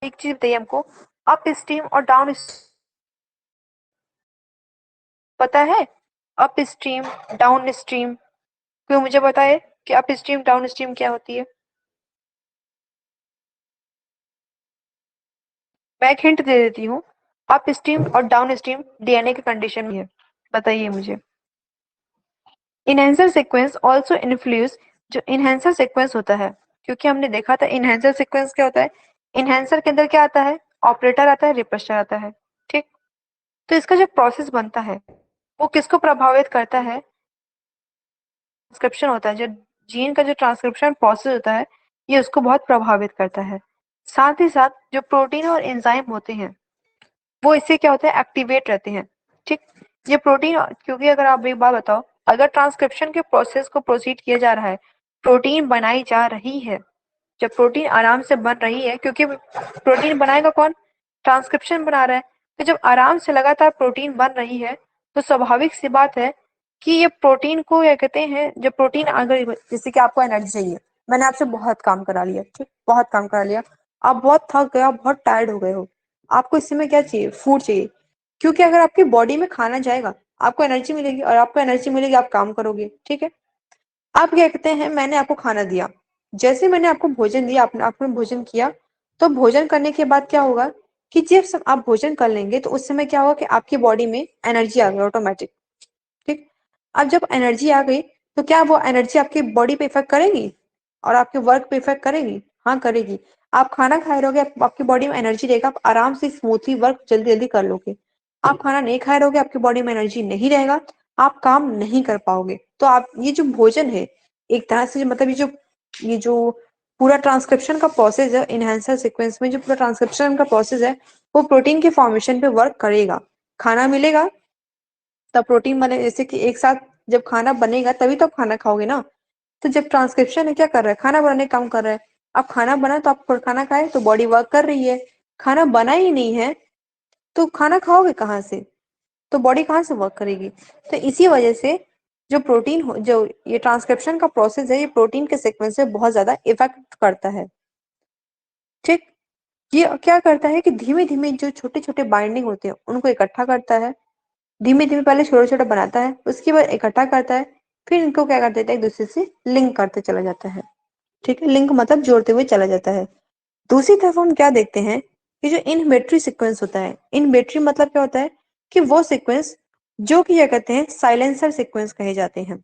एक चीज बताइए हमको, अप स्ट्रीम और डाउन, पता है अप स्ट्रीम डाउन स्ट्रीम? क्यों, मुझे बताए कि अप स्ट्रीम डाउन स्ट्रीम क्या होती है। मैं एक हिंट दे देती हूँ, अप स्ट्रीम और डाउन स्ट्रीम डीएनए की कंडीशन में है। बताइए मुझे। इनहेंसर सीक्वेंस ऑल्सो इन्फ्लुएंस, जो इनहेंसर सीक्वेंस होता है, क्योंकि हमने देखा था इनहेंसर सीक्वेंस क्या होता है। इनहेंसर के अंदर क्या आता है, ऑपरेटर आता है, रिप्रेशर आता है। ठीक। तो इसका जो प्रोसेस बनता है वो किसको प्रभावित करता है, ट्रांसक्रिप्शन होता है, जो जीन का जो ट्रांसक्रिप्शन प्रोसेस होता है ये उसको बहुत प्रभावित करता है। साथ ही साथ जो प्रोटीन और एंजाइम होते हैं वो इससे क्या होता है, एक्टिवेट रहते हैं। ठीक। ये प्रोटीन, क्योंकि अगर आप एक बात बताओ, अगर ट्रांसक्रिप्शन के प्रोसेस को प्रोसीड किया जा रहा है, प्रोटीन बनाई जा रही है, जब प्रोटीन आराम से बन रही है, क्योंकि प्रोटीन बनाएगा कौन, ट्रांसक्रिप्शन बना रहा है, तो जब आराम से लगातार प्रोटीन बन रही है तो स्वाभाविक सी बात है कि ये प्रोटीन को क्या कहते हैं, जब प्रोटीन अगर जैसे कि आपको एनर्जी चाहिए, मैंने आपसे बहुत काम करा लिया, ठीक, बहुत काम करा लिया, आप बहुत थक गए, आप बहुत टायर्ड हो गए हो, आपको इस समय क्या चाहिए, फूड चाहिए। क्योंकि अगर आपकी बॉडी में खाना जाएगा आपको एनर्जी मिलेगी, और आपको एनर्जी मिलेगी आप काम करोगे। ठीक है। आप क्या कहते हैं, मैंने आपको खाना दिया, जैसे मैंने आपको भोजन दिया, आपने भोजन किया, तो भोजन करने के बाद क्या होगा कि जब आप भोजन कर लेंगे तो उस समय क्या होगा कि आपकी बॉडी में एनर्जी आ गई ऑटोमेटिक। ठीक। अब जब एनर्जी आ गई तो क्या वो एनर्जी आपकी बॉडी पे इफेक्ट करेगी और आपके वर्क पे इफेक्ट करेगी? हाँ करेगी। आप खाना खाए रहोगे, आपकी बॉडी में एनर्जी रहेगा, आप आराम से स्मूथली वर्क जल्दी जल्दी कर लोगे। आप खाना नहीं खाए रहोगे, आपकी बॉडी में एनर्जी नहीं रहेगा, आप काम नहीं कर पाओगे। तो आप ये जो भोजन है एक तरह से, मतलब ये जो पूरा ट्रांसक्रिप्शन का प्रोसेस है इनहेंसर सीक्वेंस में, जो पूरा ट्रांसक्रिप्शन का प्रोसेस है वो प्रोटीन के फॉर्मेशन पे वर्क करेगा। खाना मिलेगा तब प्रोटीन बने, जैसे कि एक साथ जब खाना बनेगा तभी तो आप खाना खाओगे ना। तो जब ट्रांसक्रिप्शन है क्या कर रहा है, खाना बनाने का काम कर रहा है। अब खाना बना तो आप खाना खाए तो बॉडी वर्क कर रही है। खाना बना ही नहीं है तो खाना खाओगे कहाँ से, तो बॉडी कहाँ से वर्क करेगी। तो इसी वजह से जो जो ये ट्रांसक्रिप्शन का प्रोसेस है ये प्रोटीन के सीक्वेंस से बहुत ज्यादा इफेक्ट करता है। ठीक। ये क्या करता है कि धीमे धीमे जो छोटे छोटे बाइंडिंग होते हैं उनको इकट्ठा करता है। धीमे धीमे पहले छोटा छोटा बनाता है, उसके बाद इकट्ठा करता है, फिर इनको क्या कर देता है, एक दूसरे से लिंक करते चला जाता है। ठीक है। लिंक मतलब जोड़ते हुए चला जाता है। दूसरी तरफ हम क्या देखते हैं कि जो इनहिबिटरी सीक्वेंस होता है, इनहिबिटरी मतलब क्या होता है कि वो सीक्वेंस जो कि क्या कहते हैं, साइलेंसर सीक्वेंस कहे जाते हैं।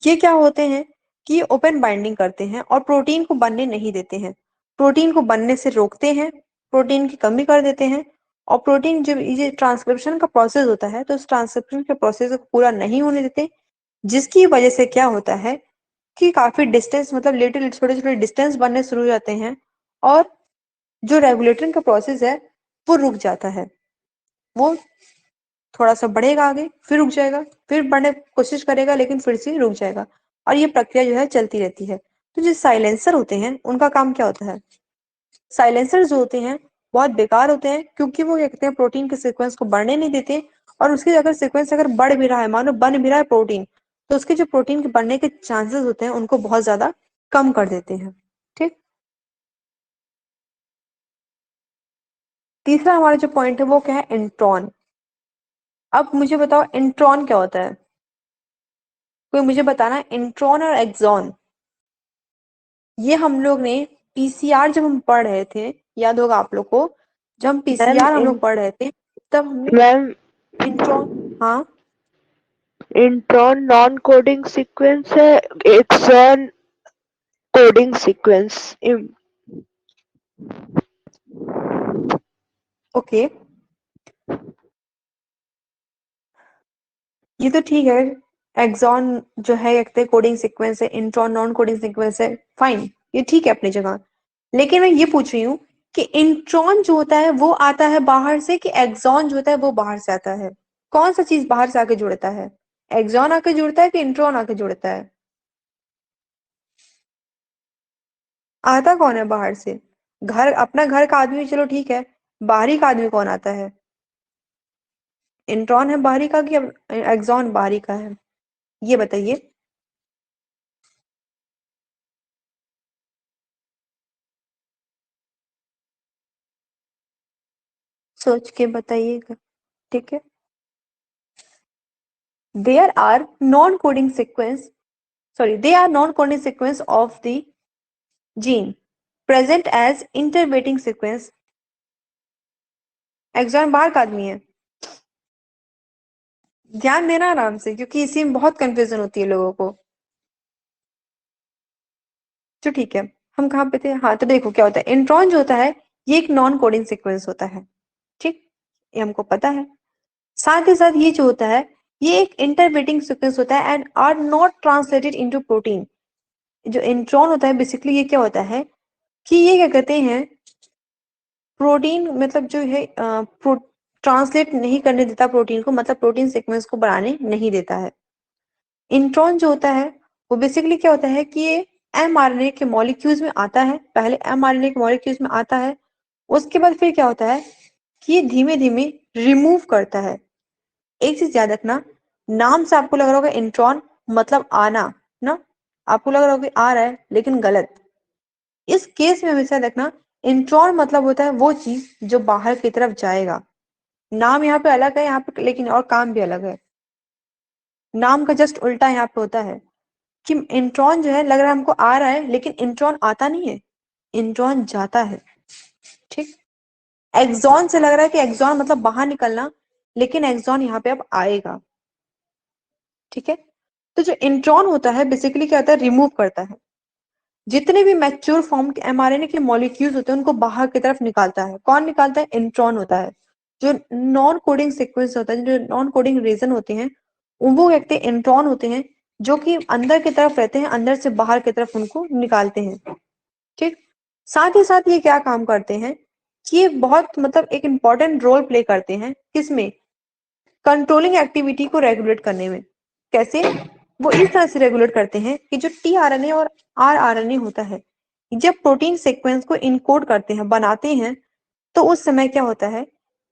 ये क्या होते हैं कि ओपन बाइंडिंग करते हैं और प्रोटीन को बनने नहीं देते हैं, प्रोटीन को बनने से रोकते हैं, प्रोटीन की कमी कर देते हैं। और प्रोटीन जब ये ट्रांसक्रिप्शन का प्रोसेस होता है तो उस ट्रांसक्रिप्शन के प्रोसेस को पूरा नहीं होने देते, जिसकी वजह से क्या होता है कि काफी डिस्टेंस, मतलब लिटिल छोटे छोटे डिस्टेंस बनने शुरू हो जाते हैं, और जो रेगुलेटिंग का प्रोसेस है वो रुक जाता है। वो थोड़ा सा बढ़ेगा आगे, फिर रुक जाएगा, फिर बढ़ने की कोशिश करेगा लेकिन फिर से रुक जाएगा, और ये प्रक्रिया जो है चलती रहती है। तो जो साइलेंसर होते हैं उनका काम क्या होता है, साइलेंसर जो होते हैं बहुत बेकार होते हैं, क्योंकि वो क्या कहते हैं, प्रोटीन के सीक्वेंस को बढ़ने नहीं देते। और उसके अगर सीक्वेंस अगर बढ़ भी रहा है, मानो बन भी रहा है प्रोटीन, तो उसके जो प्रोटीन के बनने के चांसेस होते हैं उनको बहुत ज्यादा कम कर देते हैं। ठीक। तीसरा हमारा जो पॉइंट है वो क्या है, इंट्रॉन। अब मुझे बताओ इंट्रॉन क्या होता है, कोई मुझे बताना। इंट्रॉन और एक्सॉन, ये हम लोग ने पीसीआर जब हम पढ़ रहे थे, याद होगा आप लोग को, जब हम मैम पीसीआर हम लोग पढ़ रहे थे तब हमने मैम इंट्रॉन, हाँ इंट्रॉन नॉन कोडिंग सीक्वेंस है, एक्सॉन कोडिंग सीक्वेंस। ओके, ये तो ठीक है। एक्सॉन जो है कहते हैं कोडिंग सीक्वेंस है, इंट्रॉन नॉन कोडिंग सीक्वेंस है, फाइन, ये ठीक है अपनी जगह। लेकिन मैं ये पूछ रही हूँ कि इंट्रॉन जो होता है वो आता है बाहर से, कि एक्सॉन जो होता है वो बाहर से आता है? कौन सा चीज बाहर से आके जुड़ता है? एक्सॉन आके जुड़ता है कि इंट्रॉन आके जुड़ता है? आता कौन है बाहर से? घर, अपना घर का आदमी चलो ठीक है, बाहरी का आदमी कौन आता है? इंट्रॉन है बाहरी का कि एक्सॉन बाहरी का है, ये बताइए। सोच के बताइएगा, ठीक है। There are non-coding sequence, sorry, they are non-coding sequence of the gene present as interpreting sequence। Exon बाहर का आदमी है, ध्यान देना आराम से, क्योंकि इसी में बहुत कंफ्यूजन होती है लोगों को। तो ठीक है, हम कहाँ पे थे, हाँ तो देखो क्या होता है, इंट्रॉन जो होता है ये एक नॉन कोडिंग सीक्वेंस होता है, ठीक, ये हमको पता है। साथ ही साथ ये जो होता है ये एक इंटरप्रेटिंग सीक्वेंस होता है and are not translated into protein. जो इंट्रॉन होता है बेसिकली ये क्या होता है कि ये क्या कहते हैं, प्रोटीन मतलब जो है ट्रांसलेट नहीं करने देता प्रोटीन को, मतलब प्रोटीन सीक्वेंस को बनाने नहीं देता है। इंट्रॉन जो होता है वो बेसिकली क्या होता है कि ये एमआरएनए के मॉलिक्यूल्स में आता है, पहले एमआरएनए के मॉलिक्यूल्स में आता है, उसके बाद फिर क्या होता है कि ये धीमे धीमे रिमूव करता है। एक चीज याद रखना, नाम से आपको लग रहा होगा इंट्रॉन मतलब आना ना, आपको लग रहा होगा आ रहा है, लेकिन गलत। इस केस में हमेशा देखना, इंट्रॉन मतलब होता है वो चीज जो बाहर की तरफ जाएगा। नाम यहाँ पे अलग है यहाँ पे, लेकिन और काम भी अलग है। नाम का जस्ट उल्टा यहाँ पे होता है कि इंट्रॉन जो है लग रहा है हमको आ रहा है, लेकिन इंट्रॉन आता नहीं है, इंट्रॉन जाता है, ठीक। एक्सॉन से लग रहा है कि एक्सॉन मतलब बाहर निकलना, लेकिन एक्सॉन यहाँ पे अब आएगा, ठीक है। तो जो इंट्रॉन होता है बेसिकली क्या होता है, रिमूव करता है जितने भी मैच्योर फॉर्म के एमआरएनए के मॉलिक्यूल्स होते हैं उनको बाहर की तरफ निकालता है। कौन निकालता है? इंट्रॉन होता है। जो नॉन कोडिंग सीक्वेंस होता है, जो नॉन कोडिंग रीजन होते हैं, वो व्यक्ति इंट्रॉन होते हैं, जो कि अंदर की तरफ रहते हैं, अंदर से बाहर की तरफ उनको निकालते हैं, ठीक। साथ ही साथ ये क्या काम करते हैं कि ये बहुत मतलब एक इंपॉर्टेंट रोल प्ले करते हैं किसमें, कंट्रोलिंग एक्टिविटी को रेगुलेट करने में। कैसे? वो इस तरह से रेगुलेट करते हैं कि जो टीआरएनए और आरआरएनए होता है, जब प्रोटीन सीक्वेंस को इनकोड करते हैं, बनाते हैं, तो उस समय क्या होता है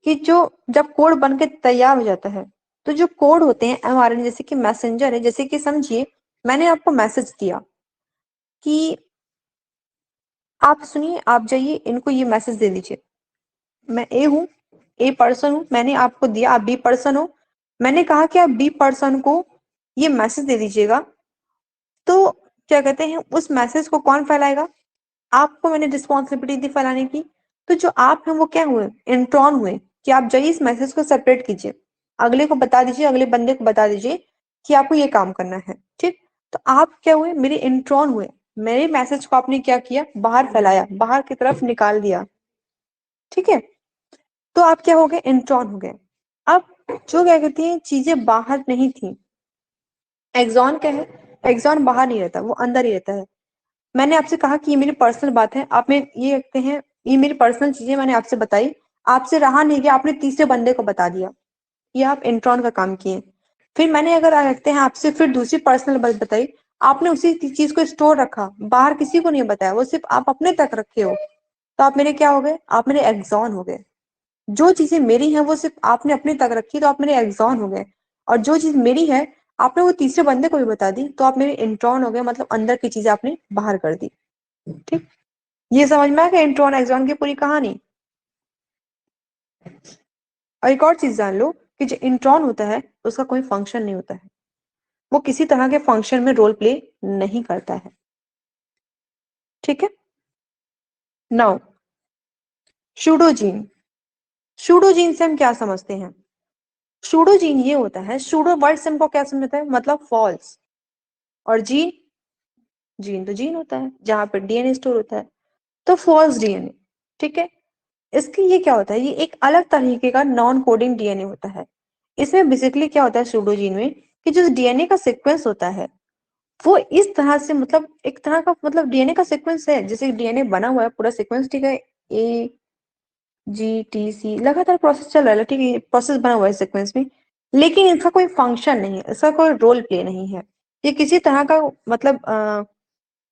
कि जो जब कोड बन के तैयार हो जाता है, तो जो कोड होते हैं एमआरएनए जैसे कि मैसेंजर है, जैसे कि समझिए मैंने आपको मैसेज दिया कि आप सुनिए, आप जाइए इनको ये मैसेज दे दीजिए, मैं ए हूँ, ए पर्सन हूँ, मैंने आपको दिया, आप बी पर्सन हो, मैंने कहा कि आप बी पर्सन को ये मैसेज दे दीजिएगा। तो क्या कहते हैं, उस मैसेज को कौन फैलाएगा? आपको मैंने रिस्पॉन्सिबिलिटी दी फैलाने की। तो जो आप हैं वो क्या हुए, इंट्रॉन हुए, कि आप जाइए इस मैसेज को सेपरेट कीजिए, अगले को बता दीजिए, अगले बंदे को बता दीजिए कि आपको ये काम करना है, ठीक। तो आप क्या हुए, मेरे इंट्रॉन हुए, मेरे मैसेज को आपने क्या किया, बाहर फैलाया, बाहर की तरफ निकाल दिया, ठीक है। तो आप क्या हो गए, इंट्रॉन हो गए। अब जो क्या कहती है चीजें बाहर नहीं थी, एक्सॉन क्या है, एक्सॉन बाहर नहीं रहता, वो अंदर ही रहता है। मैंने आपसे कहा कि ये मेरी पर्सनल बात है, आप में ये रखते हैं, ये मेरी पर्सनल चीजें मैंने आपसे बताई, आपसे रहा नहीं गया, आपने तीसरे बंदे को बता दिया, ये आप इंट्रॉन का काम किए। फिर मैंने अगर रखते हैं आपसे फिर दूसरी पर्सनल बात बताई, आपने उसी चीज को स्टोर रखा, बाहर किसी को नहीं बताया, वो सिर्फ आप अपने तक रखे हो, तो आप मेरे क्या हो गए, आप मेरे एक्सॉन हो गए। जो चीजें मेरी हैं वो सिर्फ आपने अपने तक रखी, तो आप मेरे एक्सॉन हो गए। और जो चीज मेरी है आपने वो तीसरे बंदे को भी बता दी, तो आप मेरे इंट्रॉन हो गए, मतलब अंदर की चीजें आपने बाहर कर दी, ठीक। ये समझ में आ गया इंट्रॉन एक्सॉन की पूरी कहानी। और एक और चीज जान लो कि जो इंट्रॉन होता है उसका कोई फंक्शन नहीं होता है, वो किसी तरह के फंक्शन में रोल प्ले नहीं करता है। ठीक है। नाउ सूडोजीन, सूडोजीन से हम क्या समझते हैं? सूडोजीन ये होता है, सूडो वर्ड से हमको क्या समझता है, मतलब फॉल्स, और जीन, जीन तो जीन होता है जहां पर डीएनए स्टोर होता है, तो फॉल्स डीएनए। ठीक है। इसके ये क्या होता है, ये एक अलग तरीके का नॉन कोडिंग डीएनए होता है। इसमें बेसिकली क्या होता है सूडोजीन में, कि जो डीएनए का सीक्वेंस होता है वो इस तरह से, मतलब एक तरह का, मतलब डीएनए का सीक्वेंस है, जैसे डीएनए बना हुआ है पूरा सीक्वेंस, ठीक है, AGTC लगातार प्रोसेस चल रहा है, ठीक है, प्रोसेस बना हुआ है सीक्वेंस में, लेकिन इसका कोई फंक्शन नहीं है, इसका कोई रोल प्ले नहीं है, ये किसी तरह का, मतलब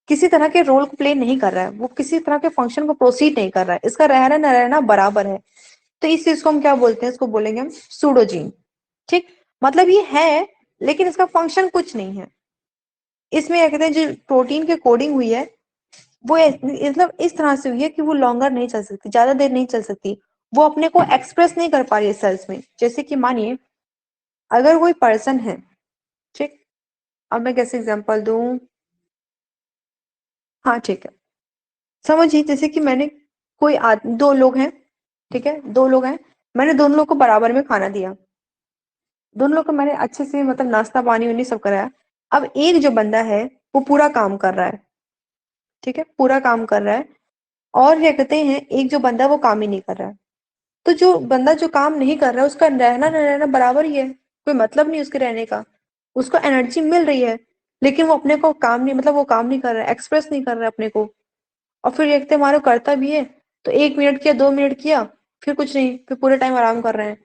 किसी तरह के रोल को प्ले नहीं कर रहा है, वो किसी तरह के फंक्शन को प्रोसीड नहीं कर रहा है, इसका रहना न रहना बराबर है। तो इस चीज को हम क्या बोलते हैं, इसको बोलेंगे हम सूडोजीन। ठीक, मतलब ये है लेकिन इसका फंक्शन कुछ नहीं है। इसमें क्या कहते हैं, जो प्रोटीन की कोडिंग हुई है वो मतलब इस तरह से हुई है कि वो लॉन्गर नहीं चल सकती, ज्यादा देर नहीं चल सकती, वो अपने को एक्सप्रेस नहीं कर पा रही है सेल्स में। जैसे कि मानिए अगर कोई पर्सन है, ठीक, अब मैं कैसे एग्जांपल दूं, हाँ ठीक है, समझिए जैसे कि मैंने दो लोग हैं, ठीक है, दो लोग हैं, मैंने दोनों लोग को बराबर में खाना दिया, दोनों लोग को मैंने अच्छे से मतलब नाश्ता पानी वानी सब कराया। अब एक जो बंदा है वो पूरा काम कर रहा है, ठीक है, पूरा काम कर रहा है, और क्या कहते हैं एक जो बंदा वो काम ही नहीं कर रहा है। तो जो बंदा जो काम नहीं कर रहा है उसका रहना न रहना बराबर ही है, कोई मतलब नहीं उसके रहने का, उसको एनर्जी मिल रही है, लेकिन वो अपने को काम नहीं, मतलब वो काम नहीं कर रहा है, एक्सप्रेस नहीं कर रहा है अपने को। और फिर देखते हमारा करता भी है तो 1 मिनट किया, 2 मिनट किया, फिर कुछ नहीं, फिर पूरे टाइम आराम कर रहे हैं।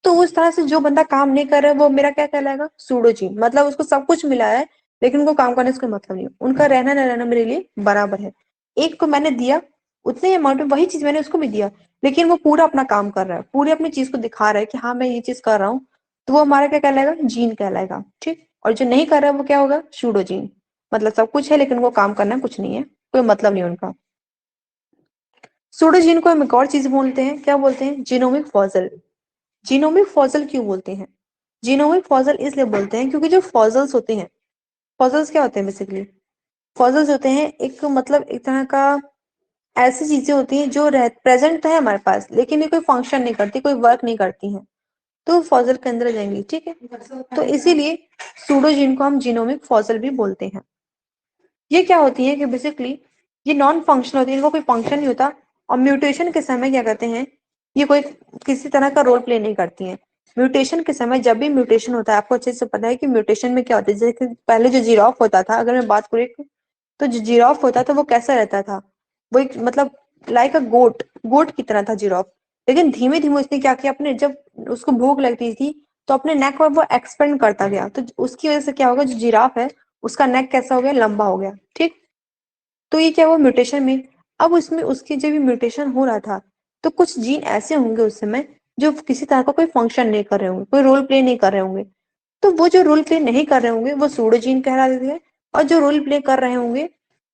तो उस तरह से जो बंदा काम नहीं कर रहा है वो मेरा क्या कहलाएगा, सूडोजीन, मतलब उसको सब कुछ मिला है लेकिन उनको काम करने से कोई मतलब नहीं, उनका रहना न रहना मेरे लिए बराबर है। एक को मैंने दिया उतने अमाउंट में, वही चीज मैंने उसको भी दिया, लेकिन वो पूरा अपना काम कर रहा है, पूरी अपनी चीज को दिखा रहा है कि हाँ मैं ये चीज कर रहा हूँ, तो वो हमारा क्या कहलाएगा, जीन कहलाएगा। ठीक, और जो नहीं कर रहा है वो क्या होगा, सूडोजीन, मतलब सब कुछ है लेकिन वो काम करना कुछ नहीं है, कोई मतलब नहीं उनका। सूडोजीन को हम एक और चीज बोलते हैं, क्या बोलते हैं, जीनोमिक फॉसिल। जीनोमिक फॉसिल क्यों बोलते हैं, जीनोमिक फॉसिल इसलिए बोलते हैं क्योंकि जो फॉसिल्स होते हैं, फॉसिल्स क्या होते हैं बेसिकली, फॉसिल्स होते हैं एक, मतलब एक तरह का ऐसी चीजें होती हैं जो प्रेजेंट तो है हमारे पास लेकिन ये कोई फंक्शन नहीं करती, कोई वर्क नहीं करती हैं, तो फॉसिल के अंदर आ जाएंगी। ठीक है, तो इसीलिए सूडोजीन को हम जीनोमिक फॉसिल भी बोलते हैं। ये क्या होती है कि बेसिकली ये नॉन फंक्शन होती है, इनको कोई फंक्शन नहीं होता, और म्यूटेशन के समय क्या करते हैं, ये कोई किसी तरह का रोल प्ले नहीं करती हैं। म्यूटेशन के समय जब भी म्यूटेशन होता है, आपको अच्छे से पता है कि म्यूटेशन में क्या होता है, जैसे कि पहले जो जीराफ होता था, अगर मैं बात करूँ, तो जो जिराफ होता था वो कैसा रहता था, वो एक मतलब लाइक अ गोट, गोट की तरह था जिराफ। लेकिन धीमे धीमे उसने क्या किया, अपने जब उसको भूख लगती थी तो अपने नेक में वो एक्सपेंड करता गया, तो उसकी वजह से क्या होगा, जो जिराफ है उसका नेक कैसा हो गया, लंबा हो गया। ठीक, तो ये क्या हुआ म्यूटेशन में। अब उसमें उसकी जब भी म्यूटेशन हो रहा था तो कुछ जीन ऐसे होंगे उस समय जो किसी तरह का कोई फंक्शन नहीं कर रहे होंगे, कोई रोल प्ले नहीं कर रहे होंगे, तो वो जो रोल प्ले नहीं कर रहे होंगे वो सूडो जीन कहलाते हैं, और जो रोल प्ले कर रहे होंगे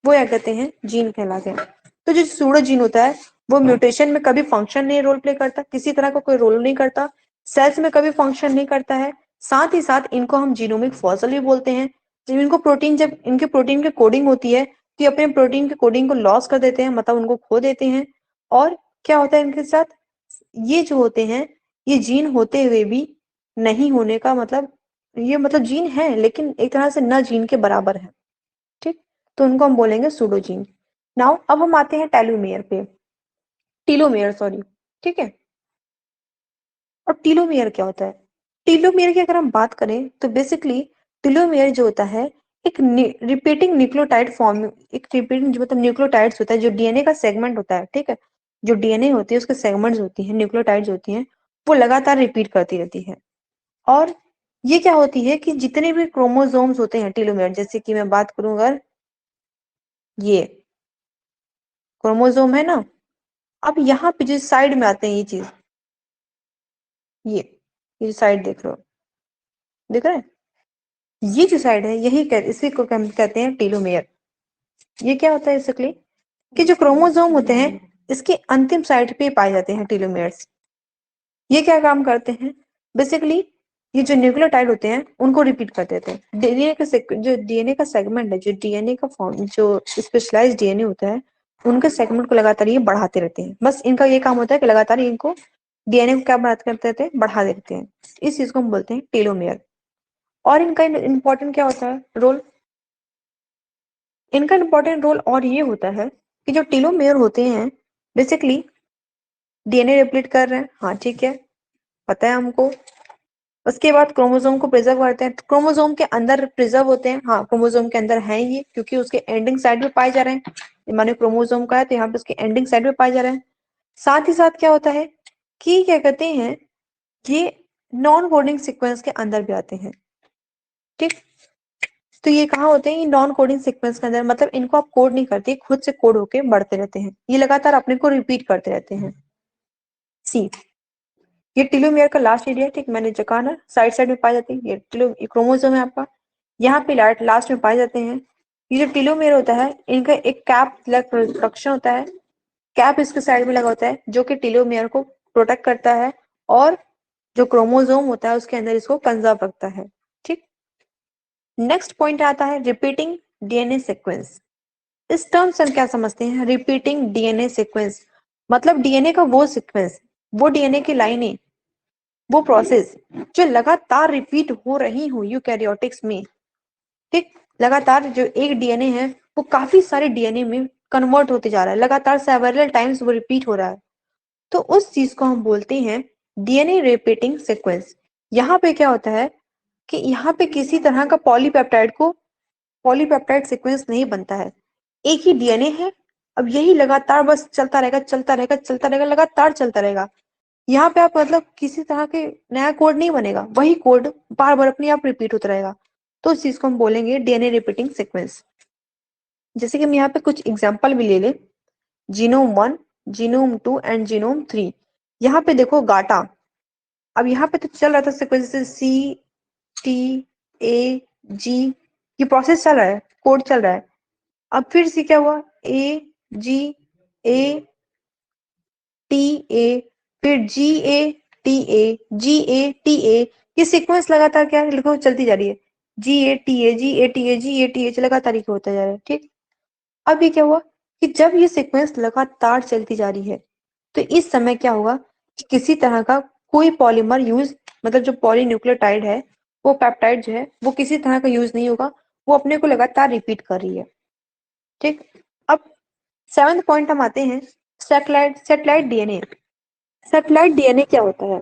वो क्या कहते हैं, जीन कहलाते हैं। तो जो सूडो जीन होता है वो म्यूटेशन में कभी फंक्शन नहीं रोल प्ले करता, किसी तरह का कोई रोल नहीं करता, सेल्स में कभी फंक्शन नहीं करता है, साथ ही साथ इनको हम जीनोमिक फॉसिल भी बोलते हैं। जब इनको प्रोटीन, जब इनके प्रोटीन की कोडिंग होती है तो ये अपने प्रोटीन की कोडिंग को लॉस कर देते हैं, मतलब उनको खो देते हैं। और क्या होता है इनके साथ, ये जो होते हैं ये जीन होते हुए भी नहीं होने का मतलब, ये मतलब जीन है लेकिन एक तरह से न जीन के बराबर है। ठीक, तो उनको हम बोलेंगे सूडोजीन। नाउ अब हम आते हैं टेलोमेयर पे, टीलोमेयर सॉरी। ठीक है, और टीलोमेयर क्या होता है, टीलोमेयर की अगर हम बात करें तो बेसिकली टीलोमेयर जो होता है एक रिपीटिंग न्यूक्लियोटाइड फॉर्म, एक रिपीटिंग जो मतलब न्यूक्लियोटाइड्स होता है, जो डीएनए का सेगमेंट होता है, ठीक है, जो डीएनए होती है उसके सेगमेंट्स होती है, न्यूक्लियोटाइड्स होती हैं, वो लगातार रिपीट करती रहती है। और ये क्या होती है कि जितने भी क्रोमोसोम्स होते हैं टीलोमेयर, जैसे कि मैं बात करूं अगर, ये क्रोमोसोम है ना, अब यहाँ पे जो साइड में आते हैं ये चीज, ये साइड देख रहे हो, देख रहे हैं, ये जो साइड है यही इसी को हम कहते हैं टीलोमेयर। ये क्या होता है बेसिकली, कि जो क्रोमोसोम होते हैं इसके अंतिम साइड पे पाए जाते हैं टीलोमेयर्स। ये क्या काम करते हैं, बेसिकली ये जो न्यूक्लियोटाइड होते हैं उनको रिपीट कर देते हैं। जो डीएनए का सेगमेंट है, जो डीएनए का फॉर्म, जो स्पेशलाइज्ड डीएनए होता है, उनके सेगमेंट को लगातार ये बढ़ाते रहते हैं। बस इनका ये काम होता है कि लगातार इनको डीएनए को क्या बढ़ाते करते रहते हैं, बढ़ा देते हैं। इस चीज को हम बोलते हैं टेलोमेयर। और इनका इंपॉर्टेंट क्या होता है रोल? इनका इंपॉर्टेंट रोल और ये होता है कि जो टेलोमेयर होते हैं बेसिकली डीएनए रिप्लीट कर रहे हैं, हाँ ठीक है, पता है हमको। उसके बाद क्रोमोसोम को प्रिजर्व करते हैं। क्रोमोसोम के अंदर प्रिजर्व होते हैं, हाँ क्रोमोसोम के अंदर है ये, क्योंकि उसके एंडिंग साइड में पाए जा रहे हैं। माने क्रोमोसोम का है तो यहाँ पे उसके एंडिंग साइड में पाए जा रहे हैं। साथ ही साथ क्या होता है कि क्या कहते हैं, ये नॉन कोडिंग सीक्वेंस के अंदर भी आते हैं। ठीक, तो ये कहाँ होते हैं? नॉन कोडिंग सीक्वेंस के अंदर, मतलब इनको आप कोड नहीं करते, खुद से कोड होके बढ़ते रहते हैं। ये लगातार अपने को रिपीट करते रहते हैं। सी, ये टेलोमेयर का लास्ट एरिया, ठीक, मैंने जो कहा ना साइड साइड में पाए जाते हैं, ये क्रोमोसोम है आपका, यहाँ पे लास्ट में पाए जाते हैं। ये जो टेलोमेयर होता है इनका एक कैप प्रोडक्शन होता है। कैप इसके साइड में लगा होता है जो कि टेलोमेयर को प्रोटेक्ट करता है और जो क्रोमोसोम होता है उसके अंदर इसको कंजर्व रखता है। ठीक, नेक्स्ट पॉइंट आता है रिपीटिंग डीएनए सीक्वेंस। इस टर्म से हम क्या समझते हैं? रिपीटिंग डीएनए सीक्वेंस मतलब डीएनए का वो सीक्वेंस, वो डीएनए की लाइनें, वो प्रोसेस जो लगातार रिपीट हो रही हो यूकैरियोटिक्स में। ठीक, लगातार जो एक डीएनए है वो काफी सारे डीएनए में कन्वर्ट होते जा रहा है, लगातार सेवरल टाइम्स वो रिपीट हो रहा है, तो उस चीज को हम बोलते हैं डीएनए रिपीटिंग सीक्वेंस। यहाँ पे क्या होता है कि यहाँ पे किसी तरह का पॉलीपेप्टाइड सीक्वेंस नहीं बनता है, एक ही डीएनए है। अब यही लगातार बस चलता रहेगा, चलता रहेगा, चलता रहेगा, लगातार चलता रहेगा। यहाँ पे आप मतलब किसी तरह के नया कोड नहीं बनेगा, वही कोड बार बार अपने आप रिपीट होता रहेगा, तो इस चीज को हम बोलेंगे डीएनए रिपीटिंग सीक्वेंस। जैसे कि हम यहाँ पे कुछ एग्जांपल भी ले लें, जीनोम 1, जीनोम 2 एंड जीनोम 3। यहाँ पे देखो गाटा, अब यहाँ पे तो चल रहा था सीक्वेंस CTAG, ये प्रोसेस चल रहा है, कोड चल रहा है। अब फिर से क्या हुआ, AGATA, फिर GATA, ये सीक्वेंस लगातार क्या है लिखो चलती जा रही है, GATA लगातार ही होता जा रहा है। ठीक, अब ये क्या हुआ कि जब ये सीक्वेंस लगातार चलती जा रही है तो इस समय क्या होगा कि किसी तरह का कोई पॉलीमर यूज, मतलब जो पॉलीन्यूक्लियोटाइड है, वो पेप्टाइड जो है वो किसी तरह का यूज नहीं होगा, वो अपने को लगातार रिपीट कर रही है। ठीक, अब 7th पॉइंट हम आते हैं, सैटेलाइट डीएनए। सैटेलाइट डीएनए क्या होता है?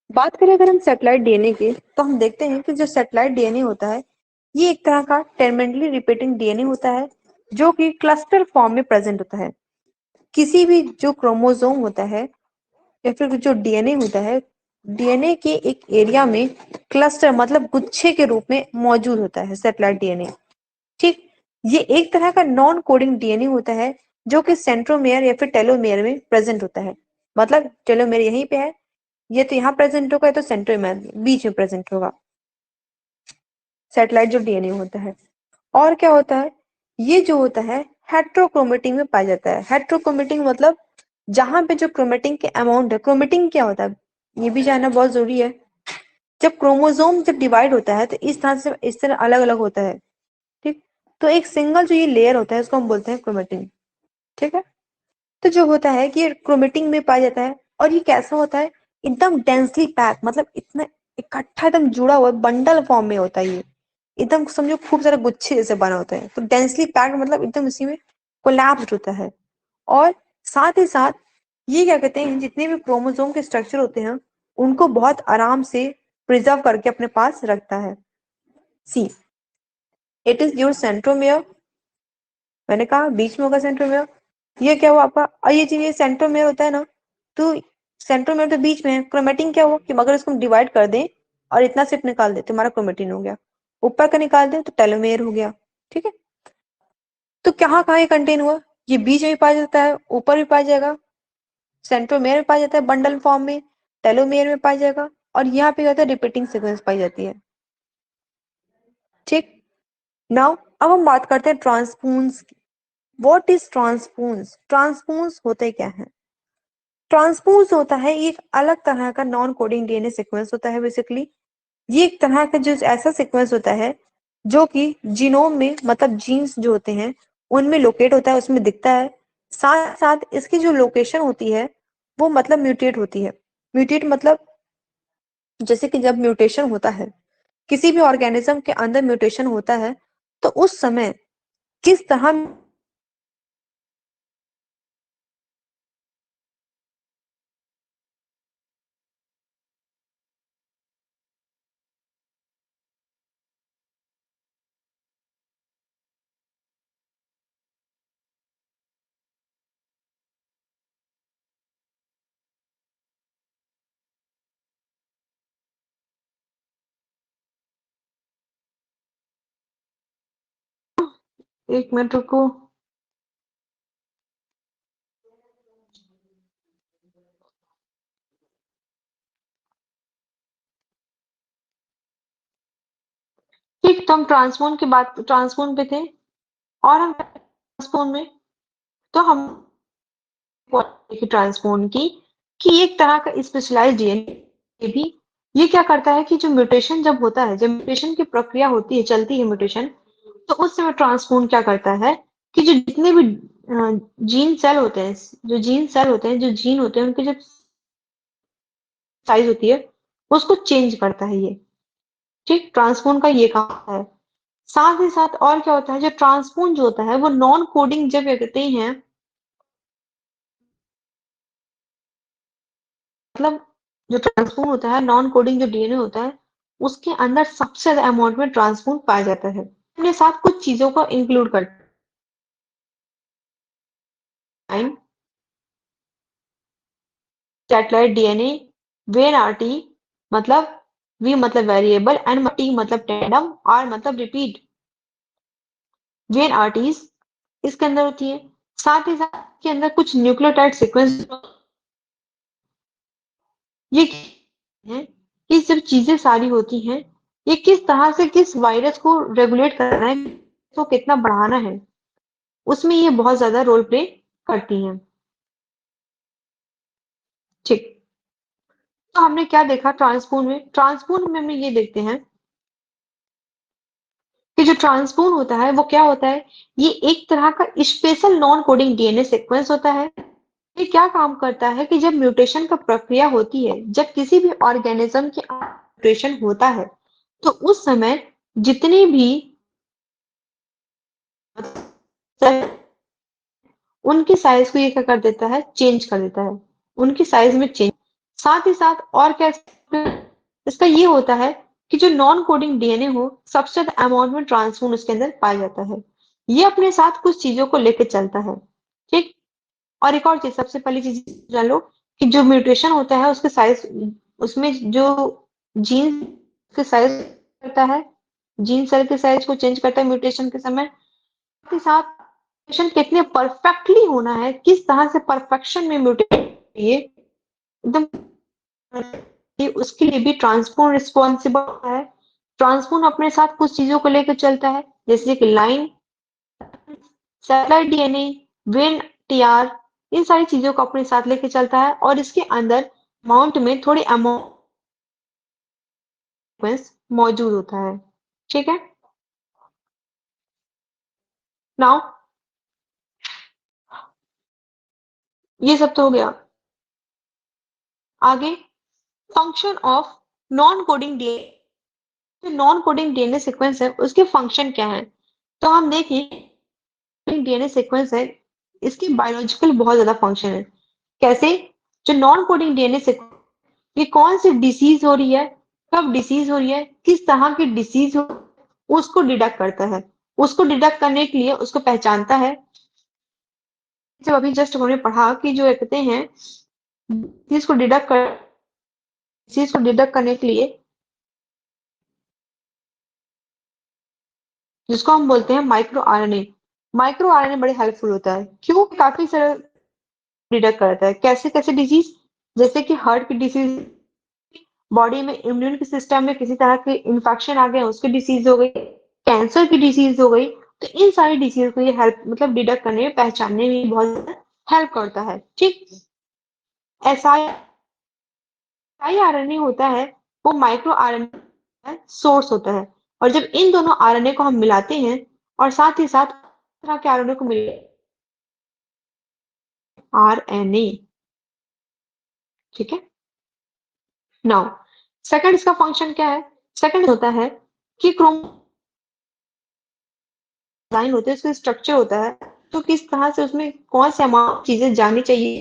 बात करें अगर हम सैटेलाइट डीएनए की, तो हम देखते हैं कि जो सैटेलाइट डीएनए होता है ये एक तरह का टर्मिनली रिपीटिंग डीएनए होता है जो कि क्लस्टर फॉर्म में प्रेजेंट होता है। किसी भी जो क्रोमोसोम होता है या फिर जो डीएनए होता है, डीएनए के एक एरिया में क्लस्टर मतलब गुच्छे के रूप में मौजूद होता है सैटेलाइट डीएनए। ठीक, ये एक तरह का नॉन कोडिंग डीएनए होता है जो कि सेंट्रोमेयर या फिर टेलोमेयर में प्रेजेंट होता है। मतलब टेलोमेयर यहीं पे है, ये तो यहाँ प्रेजेंट होगा, तो सेंट्रोमेयर बीच में प्रेजेंट होगा सैटेलाइट जो डीएनए होता है। और क्या होता है, ये जो होता है हेट्रोक्रोमेटिन में पाया जाता है। हेट्रोक्रोमेटिन मतलब जहां पे जो क्रोमेटिन के अमाउंट है, क्रोमेटिन क्या होता है ये भी जानना बहुत जरूरी है। जब क्रोमोसोम जब डिवाइड होता है तो इस तरह अलग अलग होता है। ठीक, तो एक सिंगल जो ये लेयर होता है उसको हम बोलते हैं क्रोमेटिन। ठीक है, तो जो होता है कि ये क्रोमेटिन में पाया जाता है और ये कैसा होता है, एकदम डेंसली पैक, मतलब इतना इकट्ठा एकदम जुड़ा हुआ बंडल फॉर्म में होता है ये, एकदम समझो खूब सारे गुच्छे जैसे बना होता है। तो डेंसली पैक्ड मतलब एकदम इसी में कोलैप्स होता है। और साथ ही साथ ये क्या कहते हैं, जितने भी क्रोमोसोम के स्ट्रक्चर होते हैं उनको बहुत आराम से प्रिजर्व करके अपने पास रखता है। सी, इट इज योर सेंट्रोमियर, मैंने कहा बीच में होगा सेंट्रोमियर। ये क्या हुआ आपका, और ये चीज ये सेंट्रोमियर होता है ना, तो सेंट्रोमियर तो बीच में है। क्रोमेटिन क्या हुआ कि अगर इसको हम डिवाइड कर दें और इतना सिर्फ निकाल दे तो हमारा क्रोमेटिन हो गया, ऊपर का निकाल दें तो टेलोमेयर हो गया। ठीक है, तो कहाँ कहाँ ये कंटेन हुआ, ये बीच में भी पाया जाता है, ऊपर भी पाया जाएगा, सेंट्रोमेयर में पाया जाता है बंडल फॉर्म में, टेलोमेयर में पाया जाएगा, और यहाँ पे कहते हैं रिपीटिंग सीक्वेंस पाई जाती है। ठीक, नाउ अब हम बात करते हैं ट्रांसपोन्स। What is ट्रांसपोन्स? ट्रांसपोन्स होते क्या है? ट्रांसपोज होता है ये एक अलग तरह का नॉन कोडिंग डीएनए सीक्वेंस होता है बेसिकली। ये एक तरह का जो ऐसा सीक्वेंस होता है जो कि जीनोम में मतलब जीन्स जो होते हैं उनमें लोकेट होता है, उसमें दिखता है। साथ साथ इसकी जो लोकेशन होती है वो मतलब म्यूटेट होती है। म्यूटेट मतलब जैसे कि जब म्यूटेशन होता है, किसी भी ऑर्गेनिज्म के अंदर म्यूटेशन होता है, तो उस समय किस तरह एक मिनट रुको। ठीक, तो हम ट्रांसपोन पे थे और हम ट्रांसपोन में तो हम ट्रांसपोन की कि एक तरह का स्पेशलाइज्ड डीएनए भी ये क्या करता है कि जो म्यूटेशन जब होता है, जब म्यूटेशन की प्रक्रिया होती है, चलती है म्यूटेशन, तो उस समय ट्रांसपोन क्या करता है कि जो जितने भी जीन सेल होते हैं, जो जीन होते हैं, उनकी जो साइज होती है उसको चेंज करता है ये। ठीक, ट्रांसपोन का ये काम है। साथ ही साथ और क्या होता है, जो ट्रांसपोन जो होता है वो नॉन कोडिंग जब ये कहते हैं, मतलब जो ट्रांसपोन होता है, नॉन कोडिंग जो डीएनए होता है, उसके अंदर सबसे ज्यादा अमाउंट में ट्रांसपोन पाया जाता है। अपने साथ कुछ चीजों को इंक्लूड करता है। सैटेलाइट डीएनए, वीएनआरटी मतलब वी मतलब वेरिएबल, एन टी मतलब टैंडम, आर मतलब रिपीट। वीएनआरटीज इसके अंदर होती है। साथ ही साथ के अंदर कुछ न्यूक्लियोटाइड सीक्वेंस, ये है कि जब चीजें सारी होती हैं, ये किस तरह से किस वायरस को रेगुलेट करना है, तो कितना बढ़ाना है, उसमें ये बहुत ज्यादा रोल प्ले करती हैं। ठीक, तो हमने क्या देखा ट्रांसपोन में हम ये देखते हैं कि जो ट्रांसपोन होता है वो क्या होता है, ये एक तरह का special non coding DNA sequence होता है। ये क्या काम करता है कि जब म्यूटेशन का प्रक्रिया होती है, जब किसी भी ऑर्गेनिज्म के म्यूटेशन होता है, तो उस समय जितने भी उनकी साइज को ये क्या कर देता है, चेंज कर देता है, उनकी साइज में चेंज। साथ ही साथ और क्या इसका ये होता है कि जो नॉन कोडिंग डीएनए हो, सबसे ज्यादा अमाउंट में ट्रांसफॉर्म उसके अंदर पाया जाता है। ये अपने साथ कुछ चीजों को लेकर चलता है। ठीक, और एक और चीज, सबसे पहली चीज जान लो कि जो म्यूटेशन होता है उसके साइज, उसमें जो जीन के साइज करता है, जीन सेल के साइज को चेंज करता है म्यूटेशन के समय। साथ ही साथ म्यूटेशन कितने परफेक्टली होना है, किस तरह से परफेक्शन में म्यूटेशन ये एकदम, ये उसके लिए भी ट्रांसपोर्न रिस्पॉन्सिबल है। ट्रांसपोर्न अपने साथ कुछ चीजों को लेकर चलता है, जैसे कि line, satellite DNA, VNTR, इन सारी चीजों को अपने साथ लेके चलता है और इसके अंदर माउंट में थोड़ी अमाउंट मौजूद होता है। ठीक है, नाउ ये सब तो हो गया। आगे function of non coding DNA, जो नॉन कोडिंग डीएनए सीक्वेंस है उसके फंक्शन क्या है, तो हम देखें डीएनए सीक्वेंस है, इसकी बायोलॉजिकल बहुत ज्यादा फंक्शन है। कैसे, जो नॉन कोडिंग डीएनए सीक्वेंस, ये कौन सी डिसीज हो रही है, कब डिसीज हो रही है, किस तरह की डिसीज हो, उसको डिडक्ट करता है। उसको डिडक्ट करने के लिए उसको पहचानता है। जब अभी जस्ट हमने पढ़ा कि जो कहते हैं डिसीज को डिडक्ट कर, डिसीज को डिडक्ट करने के लिए जिसको हम बोलते हैं माइक्रो आरएनए। माइक्रो आरएनए बड़े हेल्पफुल होता है, क्यों, काफी सारे डिडक्ट करता है। कैसे कैसे डिजीज, जैसे कि हार्ट की डिसीज, बॉडी में इम्यून के सिस्टम में किसी तरह के इन्फेक्शन आ गए, उसकी डिसीज हो गई, कैंसर की डिसीज हो गई, तो इन सारी डिसीज को ये हेल्प मतलब डिडक्ट करने में, पहचानने में बहुत हेल्प करता है। ठीक, आरएनए होता है वो माइक्रो आरएनए सोर्स होता है, और जब इन दोनों आरएनए को हम मिलाते हैं और साथ ही साथ तरह के आरएनए को मिल आरएनए, ठीक है। नाउ सेकंड इसका फंक्शन क्या है? सेकंड होता है कि डिजाइन होते हैं, उसका स्ट्रक्चर होता है, तो किस तरह से उसमें कौन से अमाउंट चीजें जानी चाहिए,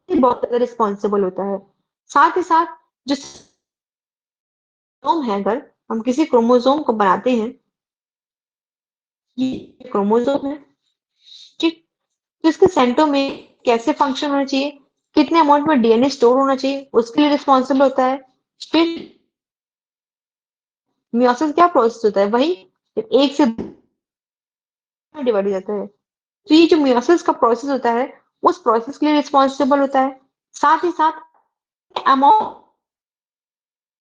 ये बहुत ज्यादा रिस्पॉन्सिबल होता है। साथ ही साथ जो क्रोमोसोम है, अगर हम किसी क्रोमोसोम को बनाते हैं, ये क्रोमोसोम है, ठीक, तो इसके सेंटर में कैसे फंक्शन होना चाहिए, कितने अमाउंट में डीएनए स्टोर होना चाहिए, उसके लिए रिस्पॉन्सिबल होता है। फिर मियोसिस क्या प्रोसेस होता है, वही एक से डिवाइड हो जाता है। तो ये जो मियोसिस का प्रोसेस होता है, उस प्रोसेस के लिए रिस्पॉन्सिबल होता है। साथ ही साथ अमाउंट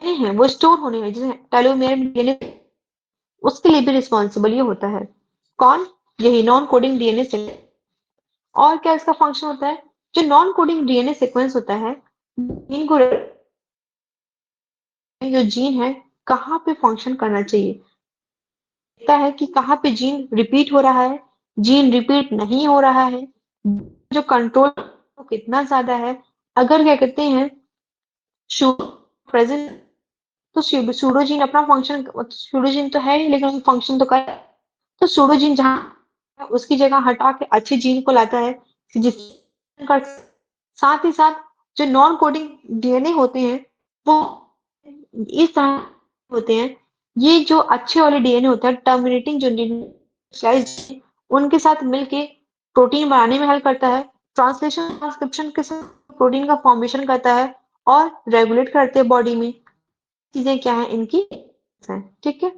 है वो स्टोर होने में, जैसे टेलोमेयर में डीएनए, उसके लिए भी रिस्पॉन्सिबल ये होता है। कौन? यही नॉन कोडिंग डीएनए सीक्वेंस। और क्या इसका फंक्शन होता है? जो नॉन कोडिंग डीएनए सीक्वेंस होता है, इनको जो जीन है कहाँ पे फंक्शन करना चाहिए, देखता है कि कहाँ पे जीन रिपीट हो रहा है, जीन रिपीट नहीं हो रहा है, जो कंट्रोल कितना ज्यादा है। अगर क्या कहते हैं प्रेजेंट, तो सूडोजीन अपना फंक्शन, सूडोजीन तो है ही लेकिन फंक्शन तो कर, तो सूडोजीन जहाँ उसकी जगह हटा के अच्छे जीन को लाता है जिस कर। साथ ही साथ जो नॉन कोडिंग डीएनए होते हैं वो इस तरह होते हैं, ये जो अच्छे वाले डीएनए होते हैं टर्मिनेटिंग जो स्लाइस उनके साथ मिलके प्रोटीन बनाने में हेल्प करता है, ट्रांसलेशन ट्रांसक्रिप्शन के साथ प्रोटीन का फॉर्मेशन करता है और रेगुलेट करते हैं बॉडी में। चीजें क्या है इनकी है, ठीक है।